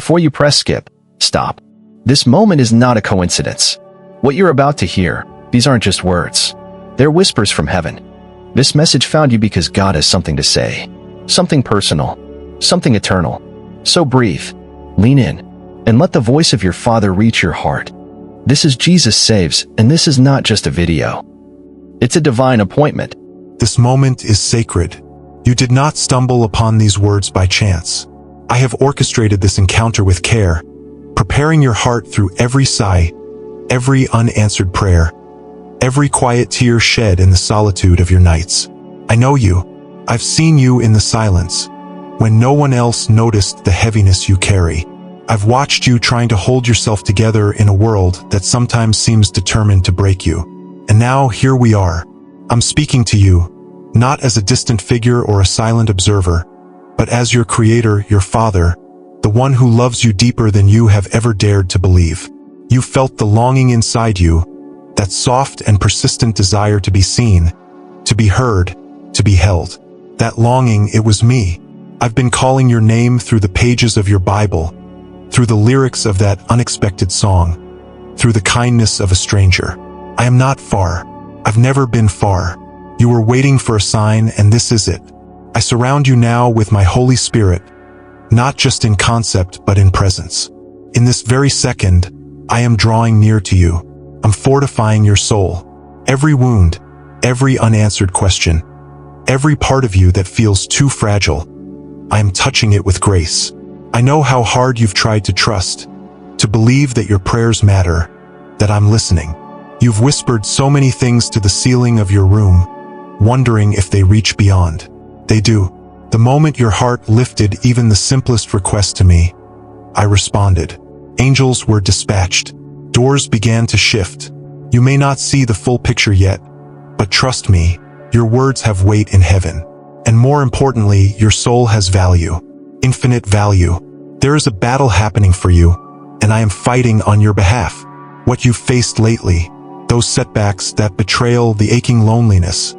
Before you press skip, stop. This moment is not a coincidence. What you're about to hear, these aren't just words. They're whispers from heaven. This message found you because God has something to say. Something personal. Something eternal. So breathe, lean in, and let the voice of your Father reach your heart. This is Jesus Saves, and this is not just a video. It's a divine appointment. This moment is sacred. You did not stumble upon these words by chance. I have orchestrated this encounter with care, preparing your heart through every sigh, every unanswered prayer, every quiet tear shed in the solitude of your nights. I know you. I've seen you in the silence, when no one else noticed the heaviness you carry. I've watched you trying to hold yourself together in a world that sometimes seems determined to break you. And now here we are. I'm speaking to you, not as a distant figure or a silent observer, but as your Creator, your Father, the one who loves you deeper than you have ever dared to believe. You felt the longing inside you, that soft and persistent desire to be seen, to be heard, to be held. That longing, it was me. I've been calling your name through the pages of your Bible, through the lyrics of that unexpected song, through the kindness of a stranger. I am not far. I've never been far. You were waiting for a sign, and this is it. I surround you now with my Holy Spirit, not just in concept but in presence. In this very second, I am drawing near to you. I'm fortifying your soul. Every wound, every unanswered question, every part of you that feels too fragile, I am touching it with grace. I know how hard you've tried to trust, to believe that your prayers matter, that I'm listening. You've whispered so many things to the ceiling of your room, wondering if they reach beyond. They do. The moment your heart lifted even the simplest request to me, I responded. Angels were dispatched. Doors began to shift. You may not see the full picture yet, but trust me, your words have weight in heaven. And more importantly, your soul has value. Infinite value. There is a battle happening for you, and I am fighting on your behalf. What you've faced lately, those setbacks, that betrayal, the aching loneliness,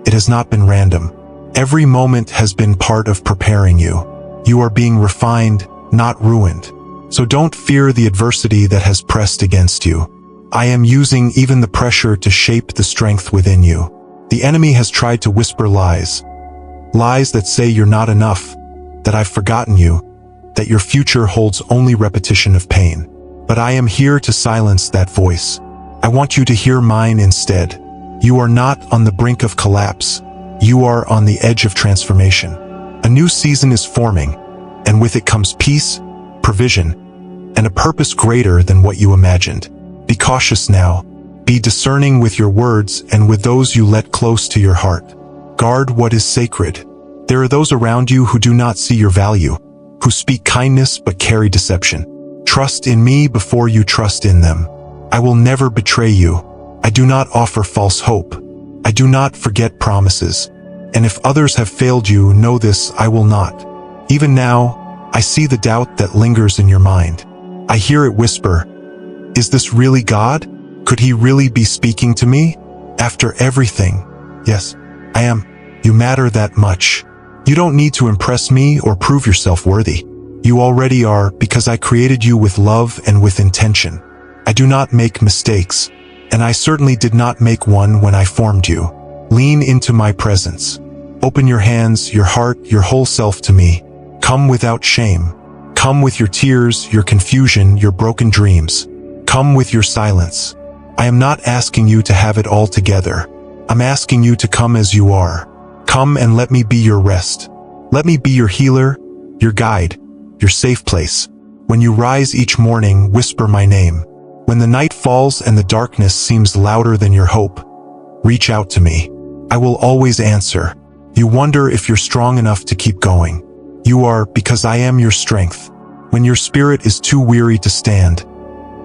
it has not been random. Every moment has been part of preparing you. You are being refined, not ruined. So don't fear the adversity that has pressed against you. I am using even the pressure to shape the strength within you. The enemy has tried to whisper lies. Lies that say you're not enough, that I've forgotten you, that your future holds only repetition of pain. But I am here to silence that voice. I want you to hear mine instead. You are not on the brink of collapse. You are on the edge of transformation. A new season is forming, and with it comes peace, provision, and a purpose greater than what you imagined. Be cautious now. Be discerning with your words and with those you let close to your heart. Guard what is sacred. There are those around you who do not see your value, who speak kindness but carry deception. Trust in me before you trust in them. I will never betray you. I do not offer false hope. I do not forget promises. And if others have failed you, know this, I will not. Even now, I see the doubt that lingers in your mind. I hear it whisper, is this really God? Could he really be speaking to me? After everything, yes, I am. You matter that much. You don't need to impress me or prove yourself worthy. You already are, because I created you with love and with intention. I do not make mistakes, and I certainly did not make one when I formed you. Lean into my presence. Open your hands, your heart, your whole self to me. Come without shame. Come with your tears, your confusion, your broken dreams. Come with your silence. I am not asking you to have it all together. I'm asking you to come as you are. Come and let me be your rest. Let me be your healer, your guide, your safe place. When you rise each morning, whisper my name. When the night falls and the darkness seems louder than your hope, reach out to me. I will always answer. You wonder if you're strong enough to keep going. You are, because I am your strength. When your spirit is too weary to stand,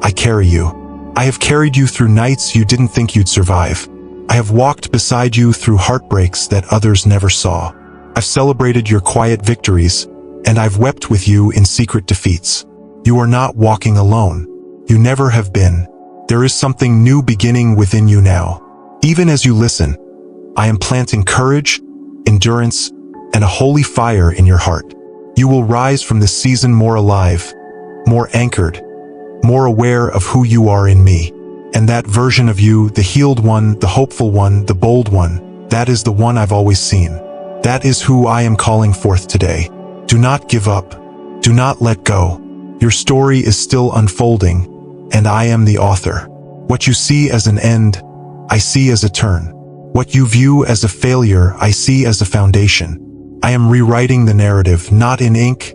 I carry you. I have carried you through nights you didn't think you'd survive. I have walked beside you through heartbreaks that others never saw. I've celebrated your quiet victories, and I've wept with you in secret defeats. You are not walking alone. You never have been. There is something new beginning within you now. Even as you listen, I am planting courage, endurance, and a holy fire in your heart. You will rise from this season more alive, more anchored, more aware of who you are in me. And that version of you, the healed one, the hopeful one, the bold one, that is the one I've always seen. That is who I am calling forth today. Do not give up. Do not let go. Your story is still unfolding, and I am the author. What you see as an end, I see as a turn. What you view as a failure, I see as a foundation. I am rewriting the narrative, not in ink,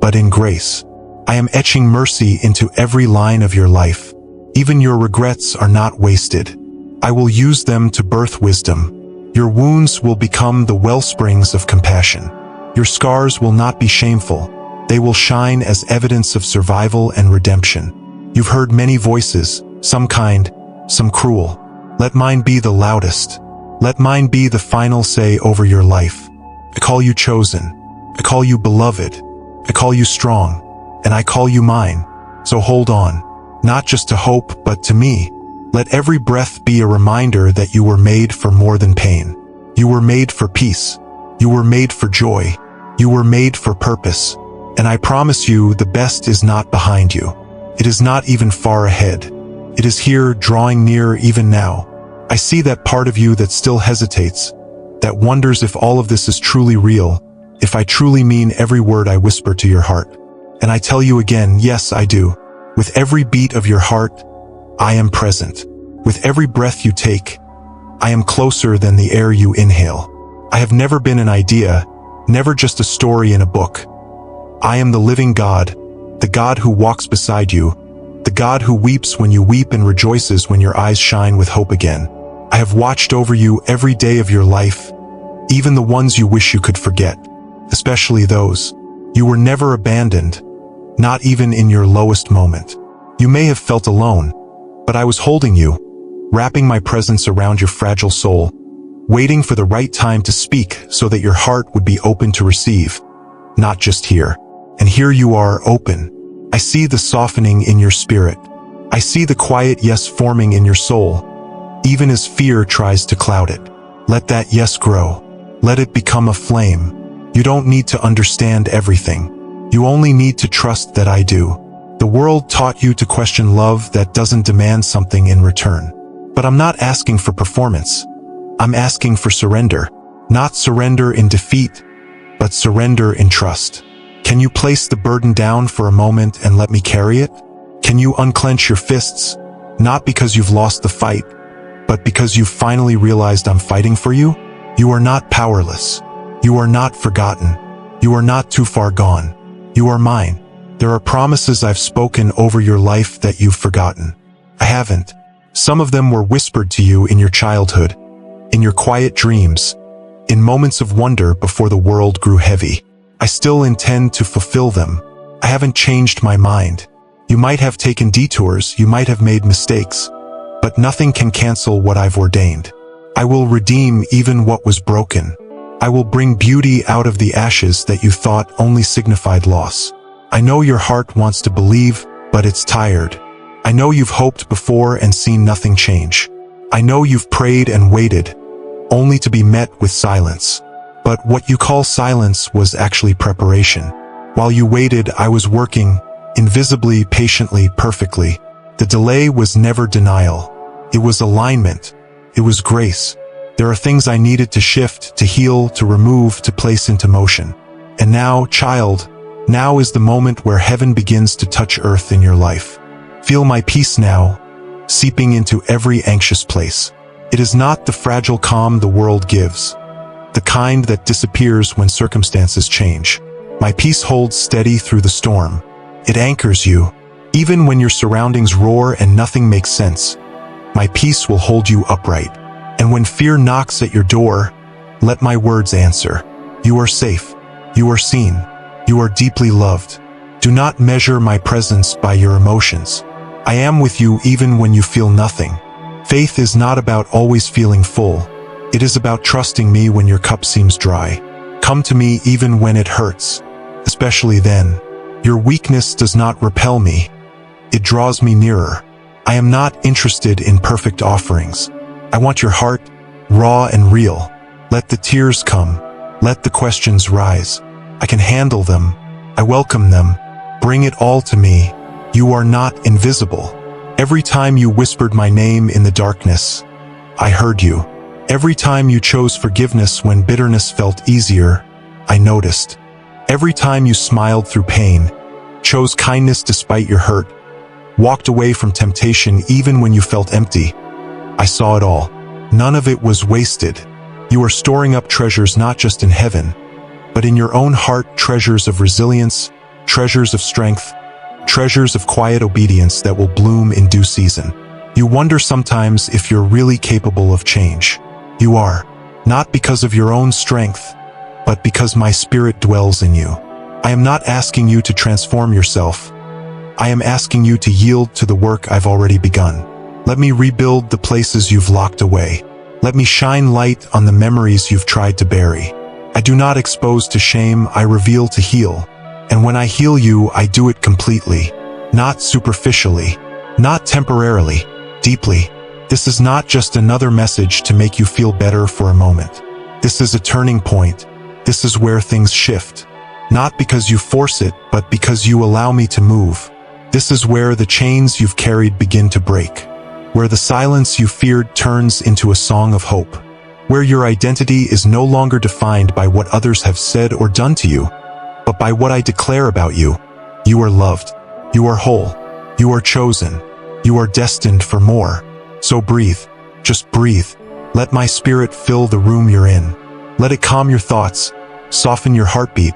but in grace. I am etching mercy into every line of your life. Even your regrets are not wasted. I will use them to birth wisdom. Your wounds will become the wellsprings of compassion. Your scars will not be shameful. They will shine as evidence of survival and redemption. You've heard many voices, some kind, some cruel. Let mine be the loudest. Let mine be the final say over your life. I call you chosen. I call you beloved. I call you strong. And I call you mine. So hold on, not just to hope, but to me. Let every breath be a reminder that you were made for more than pain. You were made for peace. You were made for joy. You were made for purpose. And I promise you, the best is not behind you. It is not even far ahead. It is here, drawing near even now. I see that part of you that still hesitates, that wonders if all of this is truly real, if I truly mean every word I whisper to your heart. And I tell you again, yes, I do. With every beat of your heart, I am present. With every breath you take, I am closer than the air you inhale. I have never been an idea, never just a story in a book. I am the living God, the God who walks beside you, the God who weeps when you weep and rejoices when your eyes shine with hope again. I have watched over you every day of your life, even the ones you wish you could forget, especially those. You were never abandoned, not even in your lowest moment. You may have felt alone, but I was holding you, wrapping my presence around your fragile soul, waiting for the right time to speak so that your heart would be open to receive, not just hear. And here you are, open. I see the softening in your spirit. I see the quiet yes forming in your soul, even as fear tries to cloud it. Let that yes grow. Let it become a flame. You don't need to understand everything. You only need to trust that I do. The world taught you to question love that doesn't demand something in return. But I'm not asking for performance. I'm asking for surrender. Not surrender in defeat, but surrender in trust. Can you place the burden down for a moment and let me carry it? Can you unclench your fists, not because you've lost the fight, but because you've finally realized I'm fighting for you? You are not powerless. You are not forgotten. You are not too far gone. You are mine. There are promises I've spoken over your life that you've forgotten. I haven't. Some of them were whispered to you in your childhood, in your quiet dreams, in moments of wonder before the world grew heavy. I still intend to fulfill them. I haven't changed my mind. You might have taken detours, you might have made mistakes, but nothing can cancel what I've ordained. I will redeem even what was broken. I will bring beauty out of the ashes that you thought only signified loss. I know your heart wants to believe, but it's tired. I know you've hoped before and seen nothing change. I know you've prayed and waited, only to be met with silence. But what you call silence was actually preparation. While you waited, I was working, invisibly, patiently, perfectly. The delay was never denial. It was alignment. It was grace. There are things I needed to shift, to heal, to remove, to place into motion. And now, child, now is the moment where heaven begins to touch earth in your life. Feel my peace now, seeping into every anxious place. It is not the fragile calm the world gives, the kind that disappears when circumstances change. My peace holds steady through the storm. It anchors you, even when your surroundings roar and nothing makes sense. My peace will hold you upright. And when fear knocks at your door, let my words answer. You are safe. You are seen. You are deeply loved. Do not measure my presence by your emotions. I am with you even when you feel nothing. Faith is not about always feeling full. It is about trusting me when your cup seems dry. Come to me even when it hurts, especially then. Your weakness does not repel me. It draws me nearer. I am not interested in perfect offerings. I want your heart, raw and real. Let the tears come. Let the questions rise. I can handle them. I welcome them. Bring it all to me. You are not invisible. Every time you whispered my name in the darkness, I heard you. Every time you chose forgiveness when bitterness felt easier, I noticed. Every time you smiled through pain, chose kindness despite your hurt, walked away from temptation even when you felt empty, I saw it all. None of it was wasted. You are storing up treasures not just in heaven, but in your own heart, treasures of resilience, treasures of strength, treasures of quiet obedience that will bloom in due season. You wonder sometimes if you're really capable of change. You are, not because of your own strength, but because my spirit dwells in you. I am not asking you to transform yourself. I am asking you to yield to the work I've already begun. Let me rebuild the places you've locked away. Let me shine light on the memories you've tried to bury. I do not expose to shame, I reveal to heal. And when I heal you, I do it completely, not superficially, not temporarily, deeply. This is not just another message to make you feel better for a moment. This is a turning point. This is where things shift. Not because you force it, but because you allow me to move. This is where the chains you've carried begin to break. Where the silence you feared turns into a song of hope. Where your identity is no longer defined by what others have said or done to you, but by what I declare about you. You are loved. You are whole. You are chosen. You are destined for more. So breathe. Just breathe. Let my spirit fill the room you're in. Let it calm your thoughts, soften your heartbeat,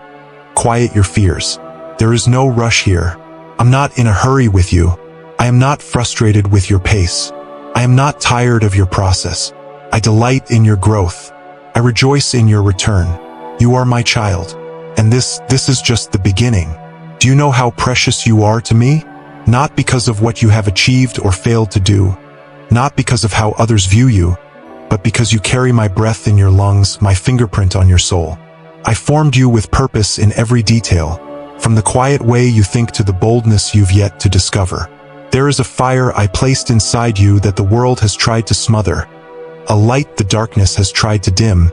quiet your fears. There is no rush here. I'm not in a hurry with you. I am not frustrated with your pace. I am not tired of your process. I delight in your growth. I rejoice in your return. You are my child. And this is just the beginning. Do you know how precious you are to me? Not because of what you have achieved or failed to do. Not because of how others view you, but because you carry my breath in your lungs, my fingerprint on your soul. I formed you with purpose in every detail, from the quiet way you think to the boldness you've yet to discover. There is a fire I placed inside you that the world has tried to smother, a light the darkness has tried to dim,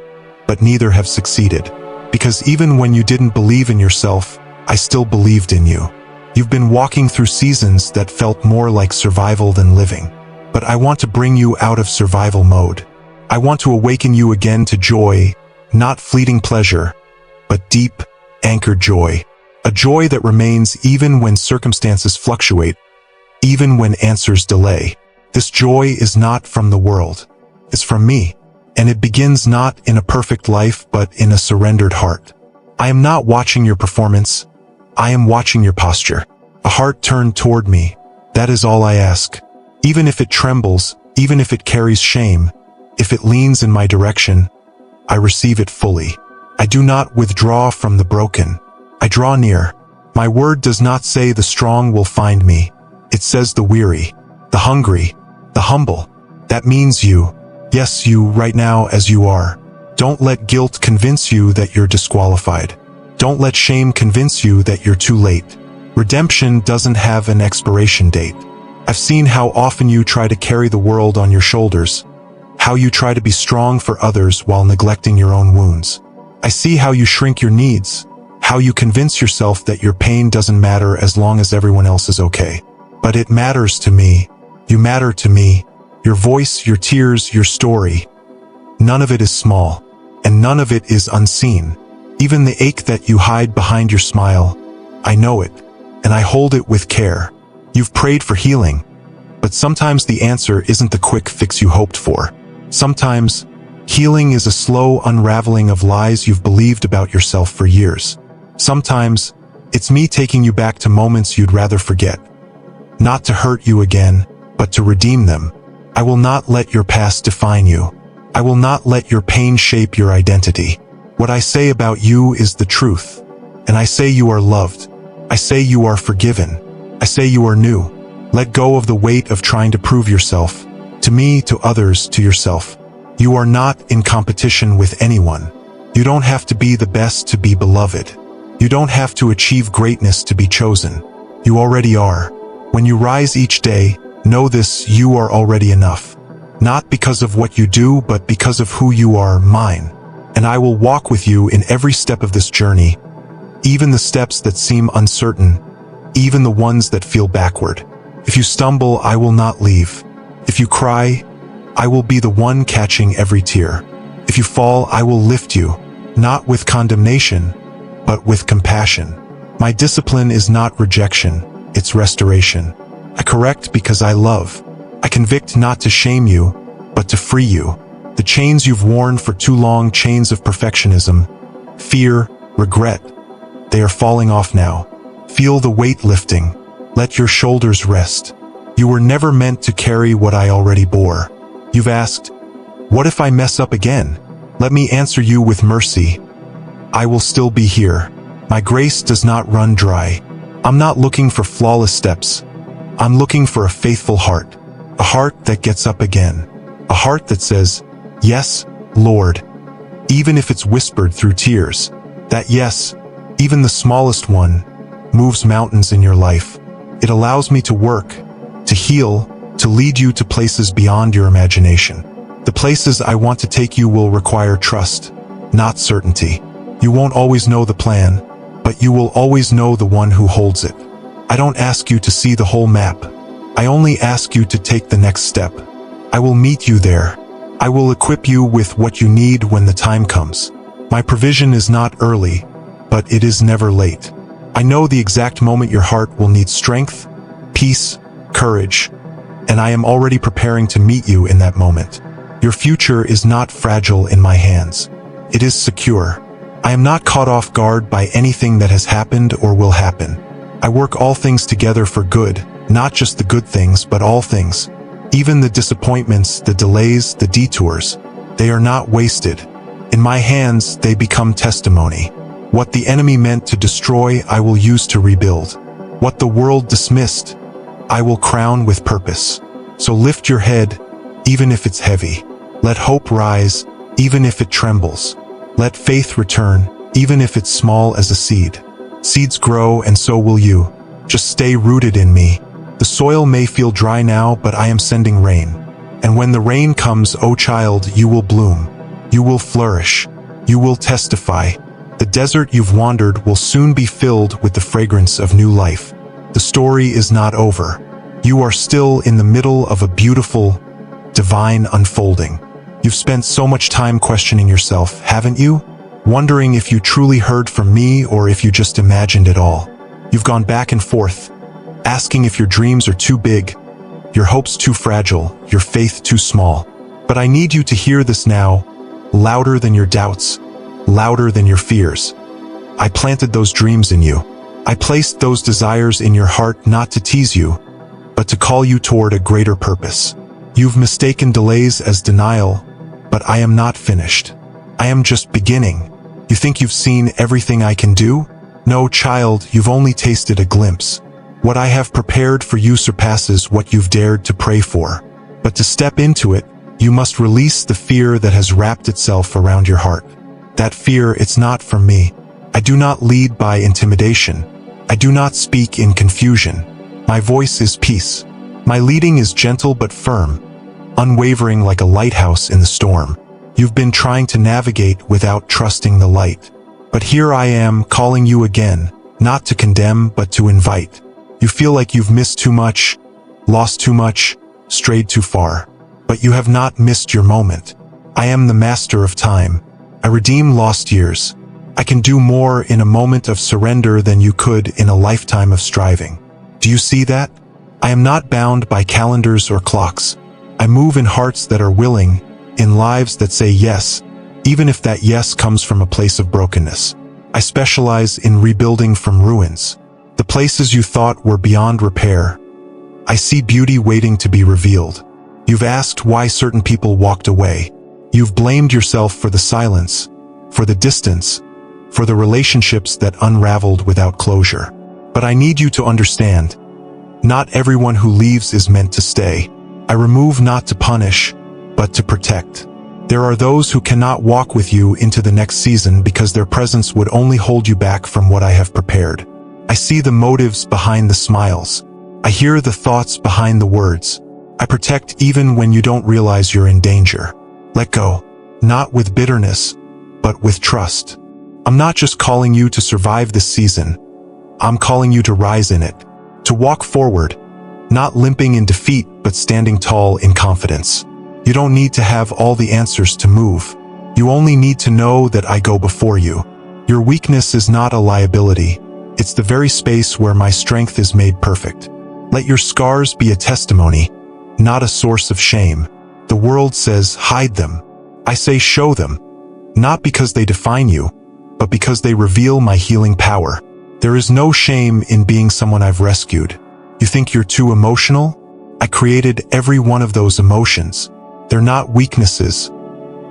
but neither have succeeded. Because even when you didn't believe in yourself, I still believed in you. You've been walking through seasons that felt more like survival than living. But I want to bring you out of survival mode. I want to awaken you again to joy, not fleeting pleasure, but deep, anchored joy. A joy that remains even when circumstances fluctuate, even when answers delay. This joy is not from the world. It's from me. And it begins not in a perfect life, but in a surrendered heart. I am not watching your performance. I am watching your posture. A heart turned toward me. That is all I ask. Even if it trembles, even if it carries shame, if it leans in my direction, I receive it fully. I do not withdraw from the broken. I draw near. My word does not say the strong will find me. It says the weary, the hungry, the humble. That means you. Yes, you right now as you are. Don't let guilt convince you that you're disqualified. Don't let shame convince you that you're too late. Redemption doesn't have an expiration date. I've seen how often you try to carry the world on your shoulders, how you try to be strong for others while neglecting your own wounds. I see how you shrink your needs, how you convince yourself that your pain doesn't matter as long as everyone else is okay. But it matters to me. You matter to me. Your voice, your tears, your story. None of it is small, and none of it is unseen. Even the ache that you hide behind your smile, I know it, and I hold it with care. You've prayed for healing, but sometimes the answer isn't the quick fix you hoped for. Sometimes, healing is a slow unraveling of lies you've believed about yourself for years. Sometimes, it's me taking you back to moments you'd rather forget. Not to hurt you again, but to redeem them. I will not let your past define you. I will not let your pain shape your identity. What I say about you is the truth. And I say you are loved. I say you are forgiven. I say you are new. Let go of the weight of trying to prove yourself. To me, to others, to yourself. You are not in competition with anyone. You don't have to be the best to be beloved. You don't have to achieve greatness to be chosen. You already are. When you rise each day, know this, you are already enough. Not because of what you do, but because of who you are, mine. And I will walk with you in every step of this journey, even the steps that seem uncertain, even the ones that feel backward. If you stumble, I will not leave. If you cry, I will be the one catching every tear. If you fall, I will lift you, not with condemnation, but with compassion. My discipline is not rejection, it's restoration. I correct because I love. I convict not to shame you, but to free you. The chains you've worn for too long, chains of perfectionism, fear, regret, they are falling off now. Feel the weight lifting. Let your shoulders rest. You were never meant to carry what I already bore. You've asked, what if I mess up again? Let me answer you with mercy. I will still be here. My grace does not run dry. I'm not looking for flawless steps. I'm looking for a faithful heart. A heart that gets up again. A heart that says, yes, Lord. Even if it's whispered through tears. That yes, even the smallest one, moves mountains in your life. It allows me to work, to heal, to lead you to places beyond your imagination. The places I want to take you will require trust, not certainty. You won't always know the plan, but you will always know the one who holds it. I don't ask you to see the whole map. I only ask you to take the next step. I will meet you there. I will equip you with what you need when the time comes. My provision is not early, but it is never late. I know the exact moment your heart will need strength, peace, courage, and I am already preparing to meet you in that moment. Your future is not fragile in my hands. It is secure. I am not caught off guard by anything that has happened or will happen. I work all things together for good, not just the good things, but all things. Even the disappointments, the delays, the detours, they are not wasted. In my hands, they become testimony. What the enemy meant to destroy, I will use to rebuild. What the world dismissed, I will crown with purpose. So lift your head, even if it's heavy. Let hope rise, even if it trembles. Let faith return, even if it's small as a seed. Seeds grow, and so will you. Just stay rooted in me. The soil may feel dry now, but I am sending rain. And when the rain comes, O child, you will bloom. You will flourish. You will testify. The desert you've wandered will soon be filled with the fragrance of new life. The story is not over. You are still in the middle of a beautiful, divine unfolding. You've spent so much time questioning yourself, haven't you? Wondering if you truly heard from me or if you just imagined it all. You've gone back and forth, asking if your dreams are too big, your hopes too fragile, your faith too small. But I need you to hear this now, louder than your doubts, louder than your fears. I planted those dreams in you. I placed those desires in your heart not to tease you, but to call you toward a greater purpose. You've mistaken delays as denial, but I am not finished. I am just beginning. You think you've seen everything I can do? No, child, you've only tasted a glimpse. What I have prepared for you surpasses what you've dared to pray for. But to step into it, you must release the fear that has wrapped itself around your heart. That fear, it's not from me. I do not lead by intimidation. I do not speak in confusion. My voice is peace. My leading is gentle but firm, unwavering like a lighthouse in the storm. You've been trying to navigate without trusting the light. But here I am calling you again, not to condemn but to invite. You feel like you've missed too much, lost too much, strayed too far. But you have not missed your moment. I am the master of time. I redeem lost years. I can do more in a moment of surrender than you could in a lifetime of striving. Do you see that? I am not bound by calendars or clocks. I move in hearts that are willing, in lives that say yes, even if that yes comes from a place of brokenness. I specialize in rebuilding from ruins. The places you thought were beyond repair. I see beauty waiting to be revealed. You've asked why certain people walked away. You've blamed yourself for the silence, for the distance, for the relationships that unraveled without closure. But I need you to understand, not everyone who leaves is meant to stay. I remove not to punish, but to protect. There are those who cannot walk with you into the next season because their presence would only hold you back from what I have prepared. I see the motives behind the smiles. I hear the thoughts behind the words. I protect even when you don't realize you're in danger. Let go, not with bitterness, but with trust. I'm not just calling you to survive this season. I'm calling you to rise in it, to walk forward, not limping in defeat, but standing tall in confidence. You don't need to have all the answers to move. You only need to know that I go before you. Your weakness is not a liability. It's the very space where my strength is made perfect. Let your scars be a testimony, not a source of shame. The world says, hide them. I say, show them. Not because they define you, but because they reveal my healing power. There is no shame in being someone I've rescued. You think you're too emotional? I created every one of those emotions. They're not weaknesses.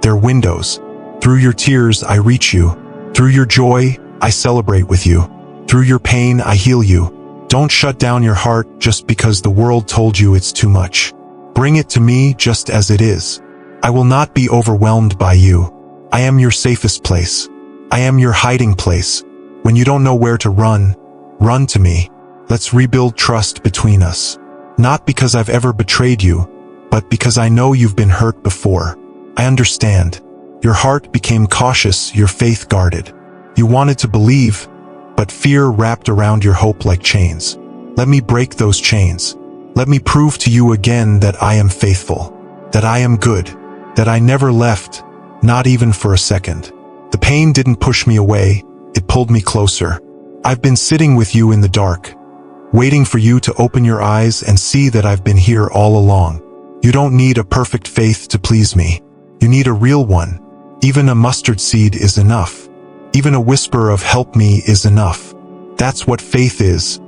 They're windows. Through your tears, I reach you. Through your joy, I celebrate with you. Through your pain, I heal you. Don't shut down your heart just because the world told you it's too much. Bring it to me just as it is. I will not be overwhelmed by you. I am your safest place. I am your hiding place. When you don't know where to run, run to me. Let's rebuild trust between us. Not because I've ever betrayed you, but because I know you've been hurt before. I understand. Your heart became cautious, your faith guarded. You wanted to believe, but fear wrapped around your hope like chains. Let me break those chains. Let me prove to you again that I am faithful, that I am good, that I never left, not even for a second. The pain didn't push me away, it pulled me closer. I've been sitting with you in the dark, waiting for you to open your eyes and see that I've been here all along. You don't need a perfect faith to please me. You need a real one. Even a mustard seed is enough. Even a whisper of help me is enough. That's what faith is.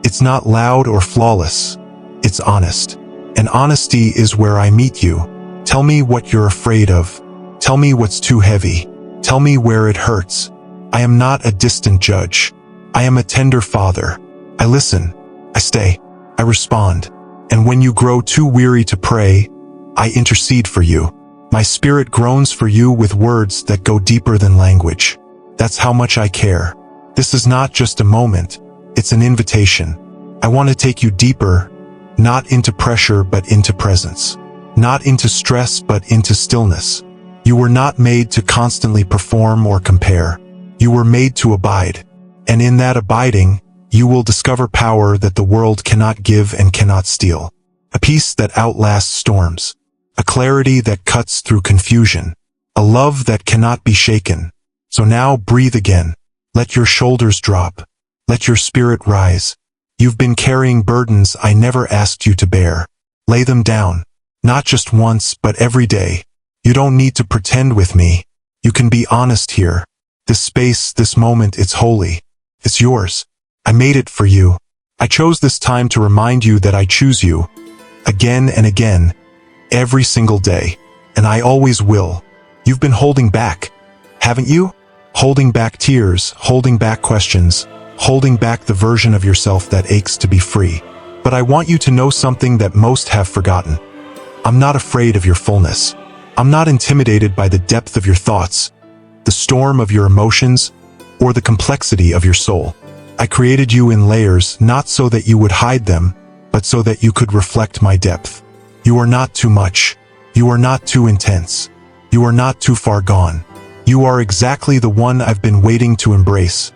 It's not loud or flawless. It's honest. And honesty is where I meet you. Tell me what you're afraid of. Tell me what's too heavy. Tell me where it hurts. I am not a distant judge. I am a tender father. I listen. I stay. I respond. And when you grow too weary to pray, I intercede for you. My spirit groans for you with words that go deeper than language. That's how much I care. This is not just a moment. It's an invitation. I want to take you deeper, not into pressure, but into presence. Not into stress, but into stillness. You were not made to constantly perform or compare. You were made to abide. And in that abiding, you will discover power that the world cannot give and cannot steal. A peace that outlasts storms. A clarity that cuts through confusion. A love that cannot be shaken. So now breathe again. Let your shoulders drop. Let your spirit rise. You've been carrying burdens I never asked you to bear. Lay them down. Not just once, but every day. You don't need to pretend with me. You can be honest here. This space, this moment, it's holy. It's yours. I made it for you. I chose this time to remind you that I choose you. Again and again. Every single day. And I always will. You've been holding back, haven't you? Holding back tears, holding back questions, holding back the version of yourself that aches to be free. But I want you to know something that most have forgotten. I'm not afraid of your fullness. I'm not intimidated by the depth of your thoughts, the storm of your emotions, or the complexity of your soul. I created you in layers not so that you would hide them, but so that you could reflect my depth. You are not too much. You are not too intense. You are not too far gone. You are exactly the one I've been waiting to embrace,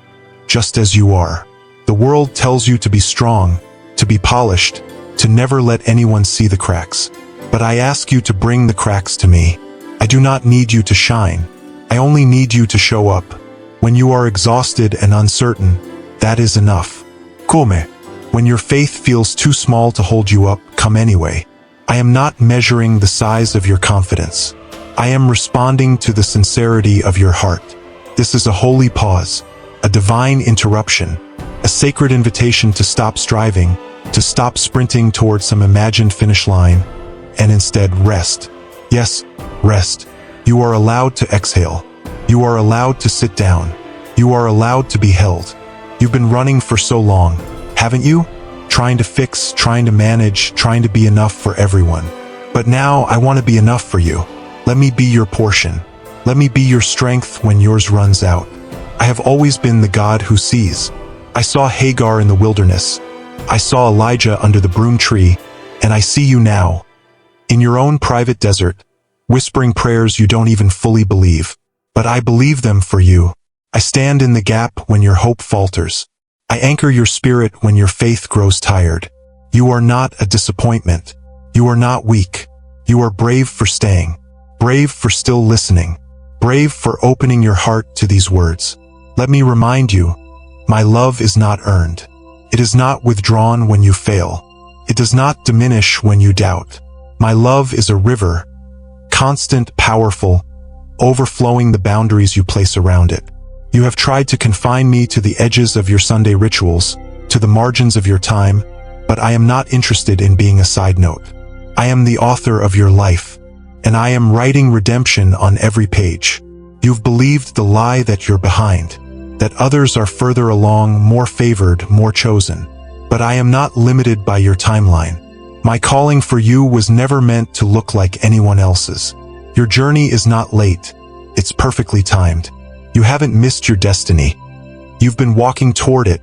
just as you are. The world tells you to be strong, to be polished, to never let anyone see the cracks. But I ask you to bring the cracks to me. I do not need you to shine. I only need you to show up. When you are exhausted and uncertain, that is enough. Come. When your faith feels too small to hold you up, come anyway. I am not measuring the size of your confidence. I am responding to the sincerity of your heart. This is a holy pause, a divine interruption, a sacred invitation to stop striving, to stop sprinting towards some imagined finish line, and instead rest. Yes, rest. You are allowed to exhale. You are allowed to sit down. You are allowed to be held. You've been running for so long, haven't you? Trying to fix, trying to manage, trying to be enough for everyone. But now I want to be enough for you. Let me be your portion. Let me be your strength when yours runs out. I have always been the God who sees. I saw Hagar in the wilderness. I saw Elijah under the broom tree, and I see you now. In your own private desert, whispering prayers you don't even fully believe. But I believe them for you. I stand in the gap when your hope falters. I anchor your spirit when your faith grows tired. You are not a disappointment. You are not weak. You are brave for staying, brave for still listening, brave for opening your heart to these words. Let me remind you, my love is not earned. It is not withdrawn when you fail. It does not diminish when you doubt. My love is a river, constant, powerful, overflowing the boundaries you place around it. You have tried to confine me to the edges of your Sunday rituals, to the margins of your time, but I am not interested in being a side note. I am the author of your life, and I am writing redemption on every page. You've believed the lie that you're behind, that others are further along, more favored, more chosen. But I am not limited by your timeline. My calling for you was never meant to look like anyone else's. Your journey is not late. It's perfectly timed. You haven't missed your destiny. You've been walking toward it,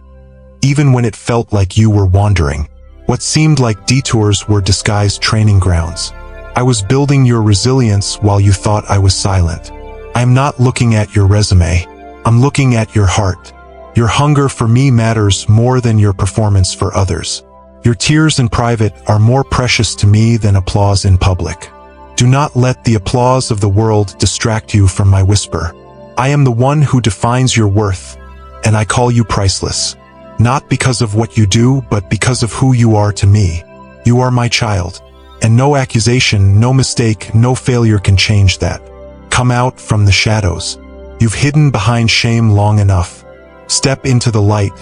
even when it felt like you were wandering. What seemed like detours were disguised training grounds. I was building your resilience while you thought I was silent. I am not looking at your resume. I'm looking at your heart. Your hunger for me matters more than your performance for others. Your tears in private are more precious to me than applause in public. Do not let the applause of the world distract you from my whisper. I am the one who defines your worth, and I call you priceless. Not because of what you do, but because of who you are to me. You are my child, and no accusation, no mistake, no failure can change that. Come out from the shadows. You've hidden behind shame long enough. Step into the light,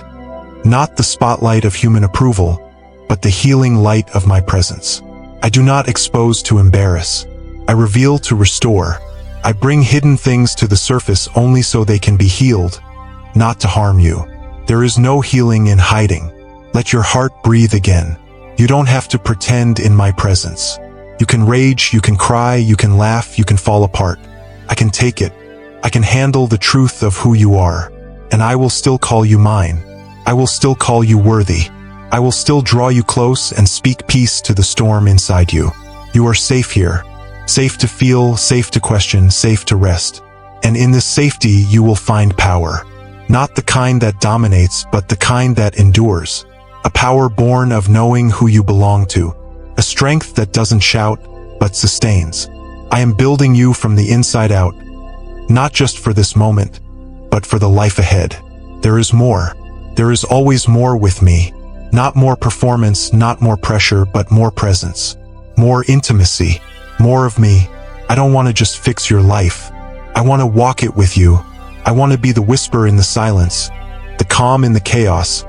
not the spotlight of human approval, but the healing light of my presence. I do not expose to embarrass. I reveal to restore. I bring hidden things to the surface only so they can be healed, not to harm you. There is no healing in hiding. Let your heart breathe again. You don't have to pretend in my presence. You can rage, you can cry, you can laugh, you can fall apart. I can take it. I can handle the truth of who you are. And I will still call you mine. I will still call you worthy. I will still draw you close and speak peace to the storm inside you. You are safe here. Safe to feel, safe to question, safe to rest. And in this safety you will find power. Not the kind that dominates, but the kind that endures. A power born of knowing who you belong to. A strength that doesn't shout, but sustains. I am building you from the inside out. Not just for this moment, but for the life ahead. There is more. There is always more with me. Not more performance, not more pressure, but more presence. More intimacy. More of me. I don't want to just fix your life. I want to walk it with you. I want to be the whisper in the silence, the calm in the chaos,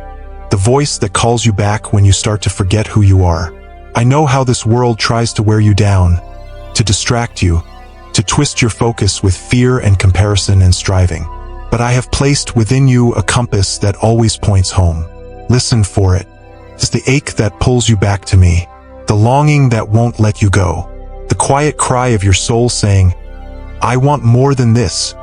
the voice that calls you back when you start to forget who you are. I know how this world tries to wear you down, to distract you, to twist your focus with fear and comparison and striving. But I have placed within you a compass that always points home. Listen for it. It's the ache that pulls you back to me, the longing that won't let you go, the quiet cry of your soul saying, I want more than this.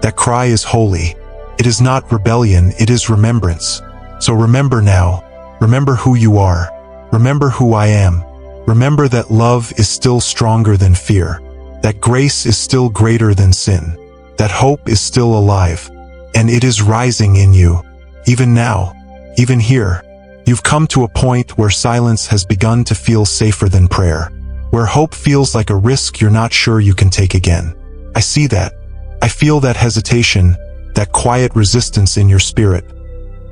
That cry is holy. It is not rebellion, it is remembrance. So remember now. Remember who you are. Remember who I am. Remember that love is still stronger than fear. That grace is still greater than sin. That hope is still alive. And it is rising in you. Even now. Even here. You've come to a point where silence has begun to feel safer than prayer. Where hope feels like a risk you're not sure you can take again. I see that. I feel that hesitation, that quiet resistance in your spirit.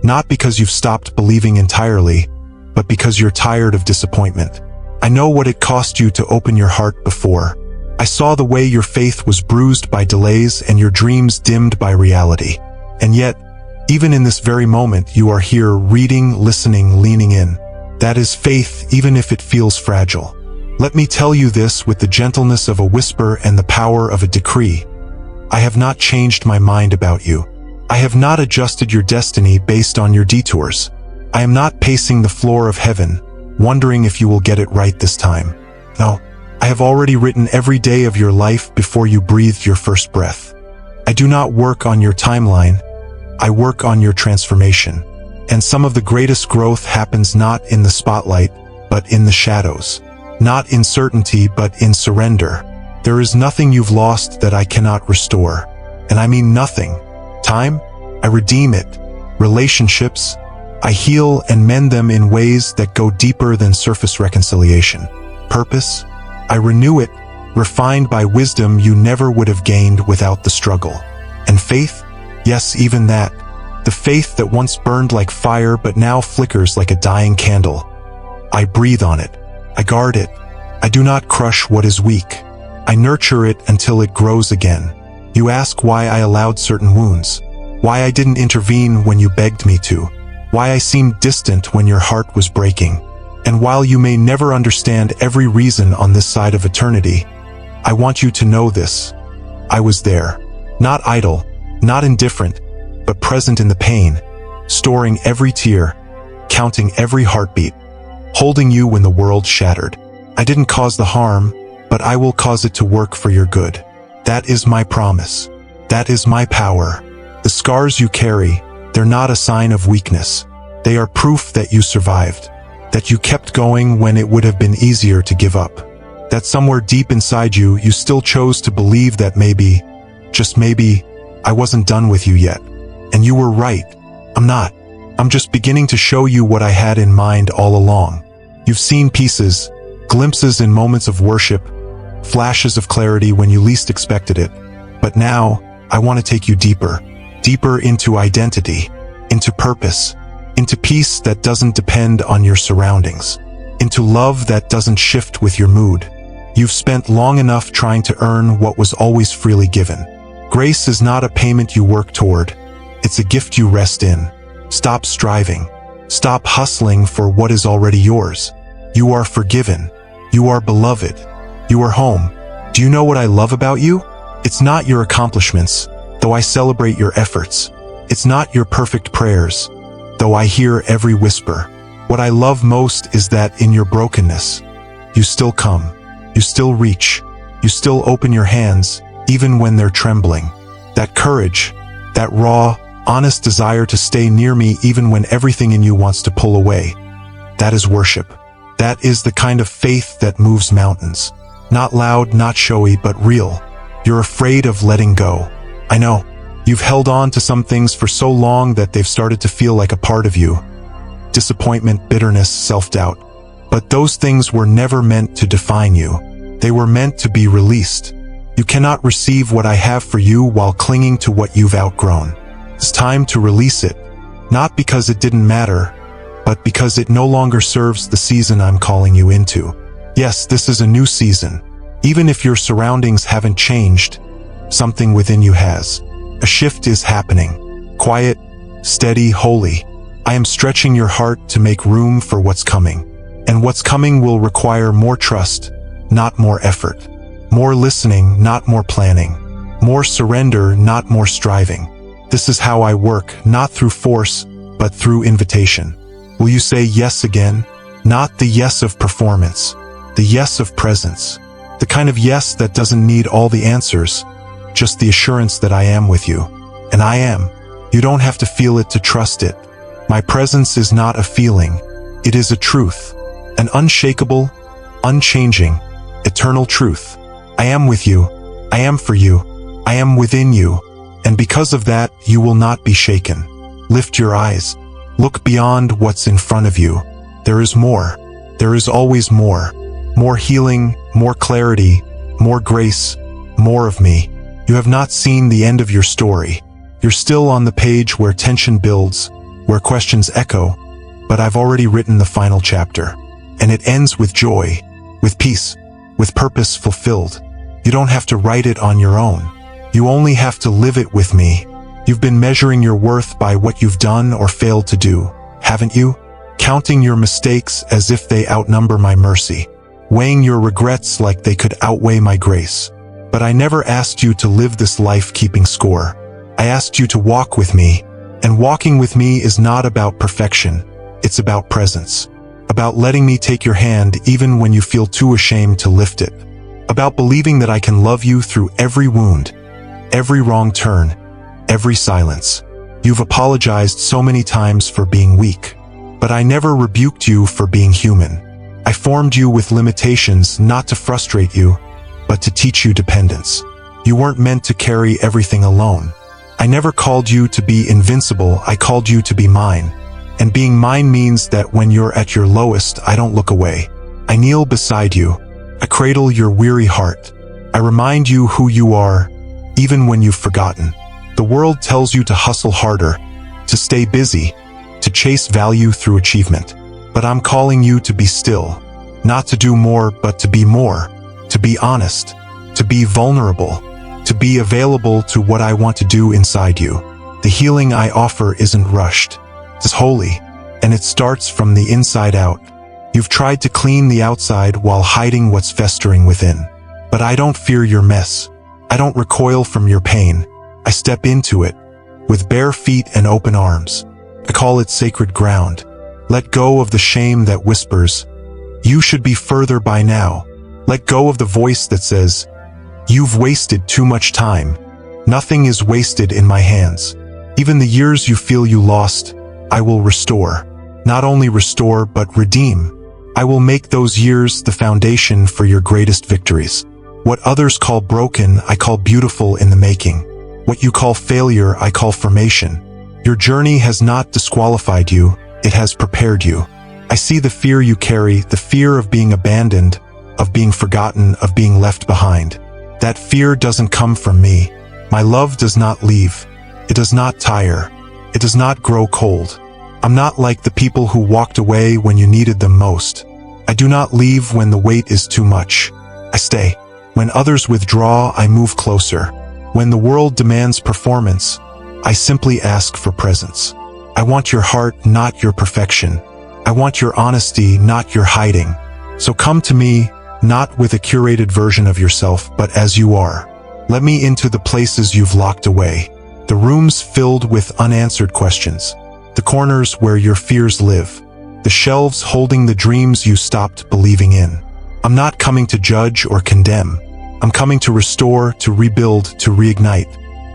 Not because you've stopped believing entirely, but because you're tired of disappointment. I know what it cost you to open your heart before. I saw the way your faith was bruised by delays and your dreams dimmed by reality. And yet, even in this very moment, you are here reading, listening, leaning in. That is faith, even if it feels fragile. Let me tell you this with the gentleness of a whisper and the power of a decree. I have not changed my mind about you. I have not adjusted your destiny based on your detours. I am not pacing the floor of heaven, wondering if you will get it right this time. No, I have already written every day of your life before you breathed your first breath. I do not work on your timeline. I work on your transformation. And some of the greatest growth happens not in the spotlight, but in the shadows. Not in certainty, but in surrender. There is nothing you've lost that I cannot restore. And I mean nothing. Time? I redeem it. Relationships? I heal and mend them in ways that go deeper than surface reconciliation. Purpose? I renew it, refined by wisdom you never would have gained without the struggle. And faith? Yes, even that. The faith that once burned like fire but now flickers like a dying candle. I breathe on it. I guard it. I do not crush what is weak. I nurture it until it grows again. You ask why I allowed certain wounds, why I didn't intervene when you begged me to, why I seemed distant when your heart was breaking. And while you may never understand every reason on this side of eternity, I want you to know this. I was there, not idle, not indifferent, but present in the pain, storing every tear, counting every heartbeat, holding you when the world shattered. I didn't cause the harm, but I will cause it to work for your good. That is my promise. That is my power. The scars you carry, they're not a sign of weakness. They are proof that you survived, that you kept going when it would have been easier to give up, that somewhere deep inside you, you still chose to believe that maybe, just maybe, I wasn't done with you yet. And you were right. I'm not. I'm just beginning to show you what I had in mind all along. You've seen pieces, glimpses in moments of worship, flashes of clarity when you least expected it. But now, I want to take you deeper, deeper into identity, into purpose, into peace that doesn't depend on your surroundings, into love that doesn't shift with your mood. You've spent long enough trying to earn what was always freely given. Grace is not a payment you work toward. It's a gift you rest in. Stop striving. Stop hustling for what is already yours. You are forgiven. You are beloved. You are home. Do you know what I love about you? It's not your accomplishments, though I celebrate your efforts. It's not your perfect prayers, though I hear every whisper. What I love most is that in your brokenness, you still come. You still reach. You still open your hands, even when they're trembling. That courage, that raw, honest desire to stay near me even when everything in you wants to pull away. That is worship. That is the kind of faith that moves mountains. Not loud, not showy, but real. You're afraid of letting go. I know. You've held on to some things for so long that they've started to feel like a part of you. Disappointment, bitterness, self-doubt. But those things were never meant to define you. They were meant to be released. You cannot receive what I have for you while clinging to what you've outgrown. It's time to release it. Not because it didn't matter, but because it no longer serves the season I'm calling you into. Yes, this is a new season. Even if your surroundings haven't changed, something within you has. A shift is happening. Quiet, steady, holy. I am stretching your heart to make room for what's coming. And what's coming will require more trust, not more effort. More listening, not more planning. More surrender, not more striving. This is how I work, not through force, but through invitation. Will you say yes again? Not the yes of performance, the yes of presence. The kind of yes that doesn't need all the answers, just the assurance that I am with you. And I am. You don't have to feel it to trust it. My presence is not a feeling. It is a truth. An unshakable, unchanging, eternal truth. I am with you. I am for you. I am within you. And because of that, you will not be shaken. Lift your eyes. Look beyond what's in front of you. There is more. There is always more. More healing, more clarity, more grace, more of me. You have not seen the end of your story. You're still on the page where tension builds, where questions echo, but I've already written the final chapter. And it ends with joy, with peace, with purpose fulfilled. You don't have to write it on your own. You only have to live it with me. You've been measuring your worth by what you've done or failed to do, haven't you? Counting your mistakes as if they outnumber my mercy. Weighing your regrets like they could outweigh my grace. But I never asked you to live this life keeping score. I asked you to walk with me. And walking with me is not about perfection. It's about presence. About letting me take your hand even when you feel too ashamed to lift it. About believing that I can love you through every wound, every wrong turn, every silence. You've apologized so many times for being weak, but I never rebuked you for being human. I formed you with limitations not to frustrate you, but to teach you dependence. You weren't meant to carry everything alone. I never called you to be invincible, I called you to be mine. And being mine means that when you're at your lowest, I don't look away. I kneel beside you. I cradle your weary heart. I remind you who you are, even when you've forgotten. The world tells you to hustle harder, to stay busy, to chase value through achievement. But I'm calling you to be still, not to do more, but to be more, to be honest, to be vulnerable, to be available to what I want to do inside you. The healing I offer isn't rushed. It's holy, and it starts from the inside out. You've tried to clean the outside while hiding what's festering within. But I don't fear your mess. I don't recoil from your pain. I step into it, with bare feet and open arms. I call it sacred ground. Let go of the shame that whispers, "You should be further by now." Let go of the voice that says, "You've wasted too much time." Nothing is wasted in my hands. Even the years you feel you lost, I will restore. Not only restore, but redeem. I will make those years the foundation for your greatest victories. What others call broken, I call beautiful in the making. What you call failure, I call formation. Your journey has not disqualified you, it has prepared you. I see the fear you carry, the fear of being abandoned, of being forgotten, of being left behind. That fear doesn't come from me. My love does not leave. It does not tire. It does not grow cold. I'm not like the people who walked away when you needed them most. I do not leave when the weight is too much. I stay. When others withdraw, I move closer. When the world demands performance, I simply ask for presence. I want your heart, not your perfection. I want your honesty, not your hiding. So come to me, not with a curated version of yourself, but as you are. Let me into the places you've locked away. The rooms filled with unanswered questions. The corners where your fears live. The shelves holding the dreams you stopped believing in. I'm not coming to judge or condemn. I'm coming to restore, to rebuild, to reignite.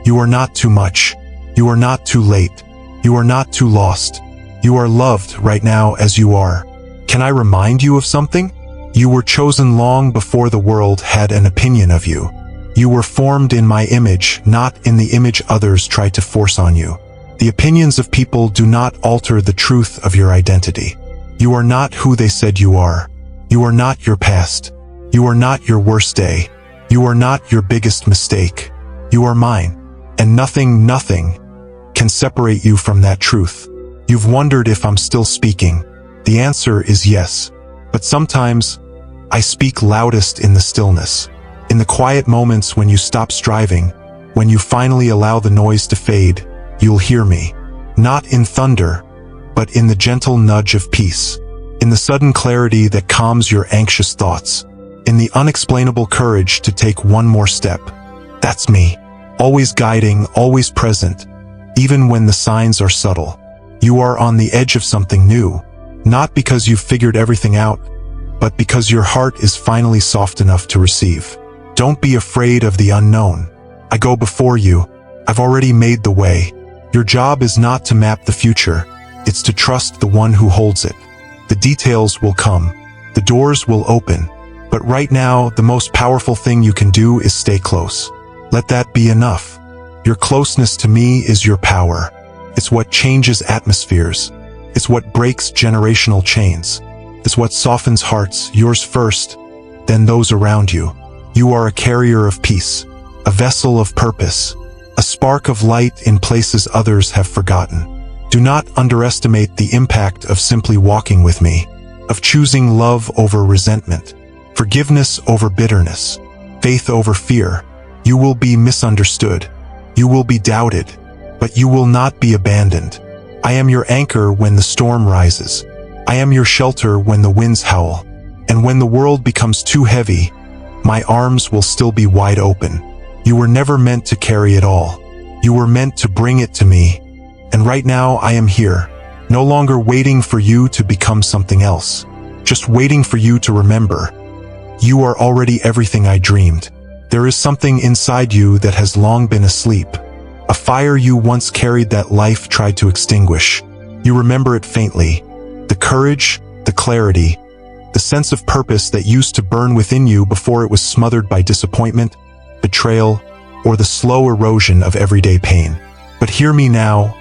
You are not too much. You are not too late. You are not too lost. You are loved right now as you are. Can I remind you of something? You were chosen long before the world had an opinion of you. You were formed in my image, not in the image others tried to force on you. The opinions of people do not alter the truth of your identity. You are not who they said you are. You are not your past. You are not your worst day. You are not your biggest mistake. You are mine. And nothing can separate you from that truth. You've wondered if I'm still speaking. The answer is yes. But sometimes, I speak loudest in the stillness. In the quiet moments when you stop striving, when you finally allow the noise to fade, you'll hear me. Not in thunder, but in the gentle nudge of peace. In the sudden clarity that calms your anxious thoughts. In the unexplainable courage to take one more step. That's me. Always guiding, always present, even when the signs are subtle. You are on the edge of something new, not because you've figured everything out, but because your heart is finally soft enough to receive. Don't be afraid of the unknown. I go before you. I've already made the way. Your job is not to map the future. It's to trust the one who holds it. The details will come. The doors will open. But right now, the most powerful thing you can do is stay close. Let that be enough. Your closeness to me is your power. It's what changes atmospheres. It's what breaks generational chains. It's what softens hearts, yours first, then those around you. You are a carrier of peace, a vessel of purpose, a spark of light in places others have forgotten. Do not underestimate the impact of simply walking with me, of choosing love over resentment, forgiveness over bitterness, faith over fear. You will be misunderstood. You will be doubted, but you will not be abandoned. I am your anchor when the storm rises. I am your shelter when the winds howl. And when the world becomes too heavy, my arms will still be wide open. You were never meant to carry it all. You were meant to bring it to me. And right now I am here, no longer waiting for you to become something else, just waiting for you to remember. You are already everything I dreamed. There is something inside you that has long been asleep. A fire you once carried that life tried to extinguish. You remember it faintly. The courage, the clarity, the sense of purpose that used to burn within you before it was smothered by disappointment, betrayal, or the slow erosion of everyday pain. But hear me now,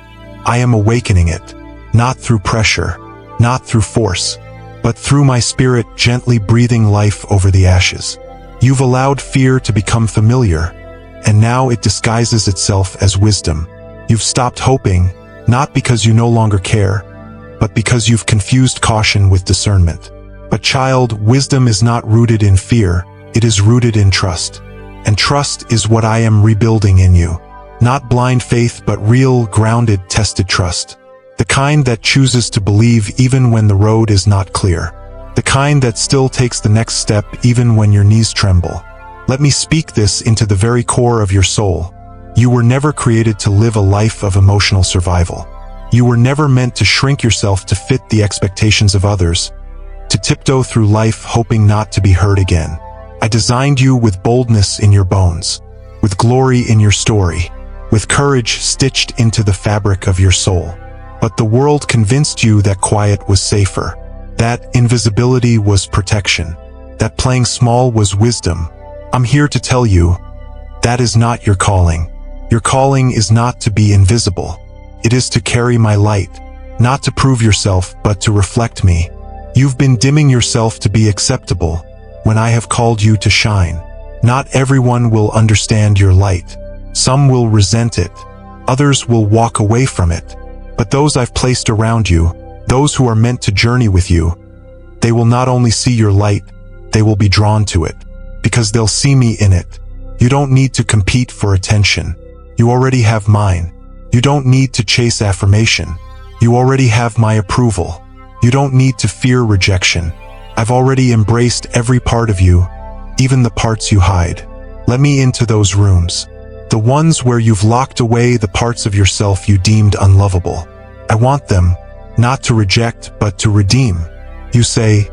I am awakening it. not through pressure, not through force, but through my spirit gently breathing life over the ashes. You've allowed fear to become familiar, and now it disguises itself as wisdom. You've stopped hoping, not because you no longer care, but because you've confused caution with discernment. But child, wisdom is not rooted in fear, it is rooted in trust. And trust is what I am rebuilding in you. Not blind faith, but real, grounded, tested trust. The kind that chooses to believe even when the road is not clear. The kind that still takes the next step even when your knees tremble. Let me speak this into the very core of your soul. You were never created to live a life of emotional survival. You were never meant to shrink yourself to fit the expectations of others, to tiptoe through life hoping not to be heard again. I designed you with boldness in your bones, with glory in your story, with courage stitched into the fabric of your soul. But the world convinced you that quiet was safer, that invisibility was protection, that playing small was wisdom. I'm here to tell you, that is not your calling. Your calling is not to be invisible. It is to carry my light, not to prove yourself, but to reflect me. You've been dimming yourself to be acceptable when I have called you to shine. Not everyone will understand your light. Some will resent it. Others will walk away from it. But those I've placed around you, those who are meant to journey with you, they will not only see your light, they will be drawn to it, because they'll see me in it. You don't need to compete for attention. You already have mine. You don't need to chase affirmation. You already have my approval. You don't need to fear rejection. I've already embraced every part of you, even the parts you hide. Let me into those rooms. The ones where you've locked away the parts of yourself you deemed unlovable. I want them, not to reject, but to redeem. You say,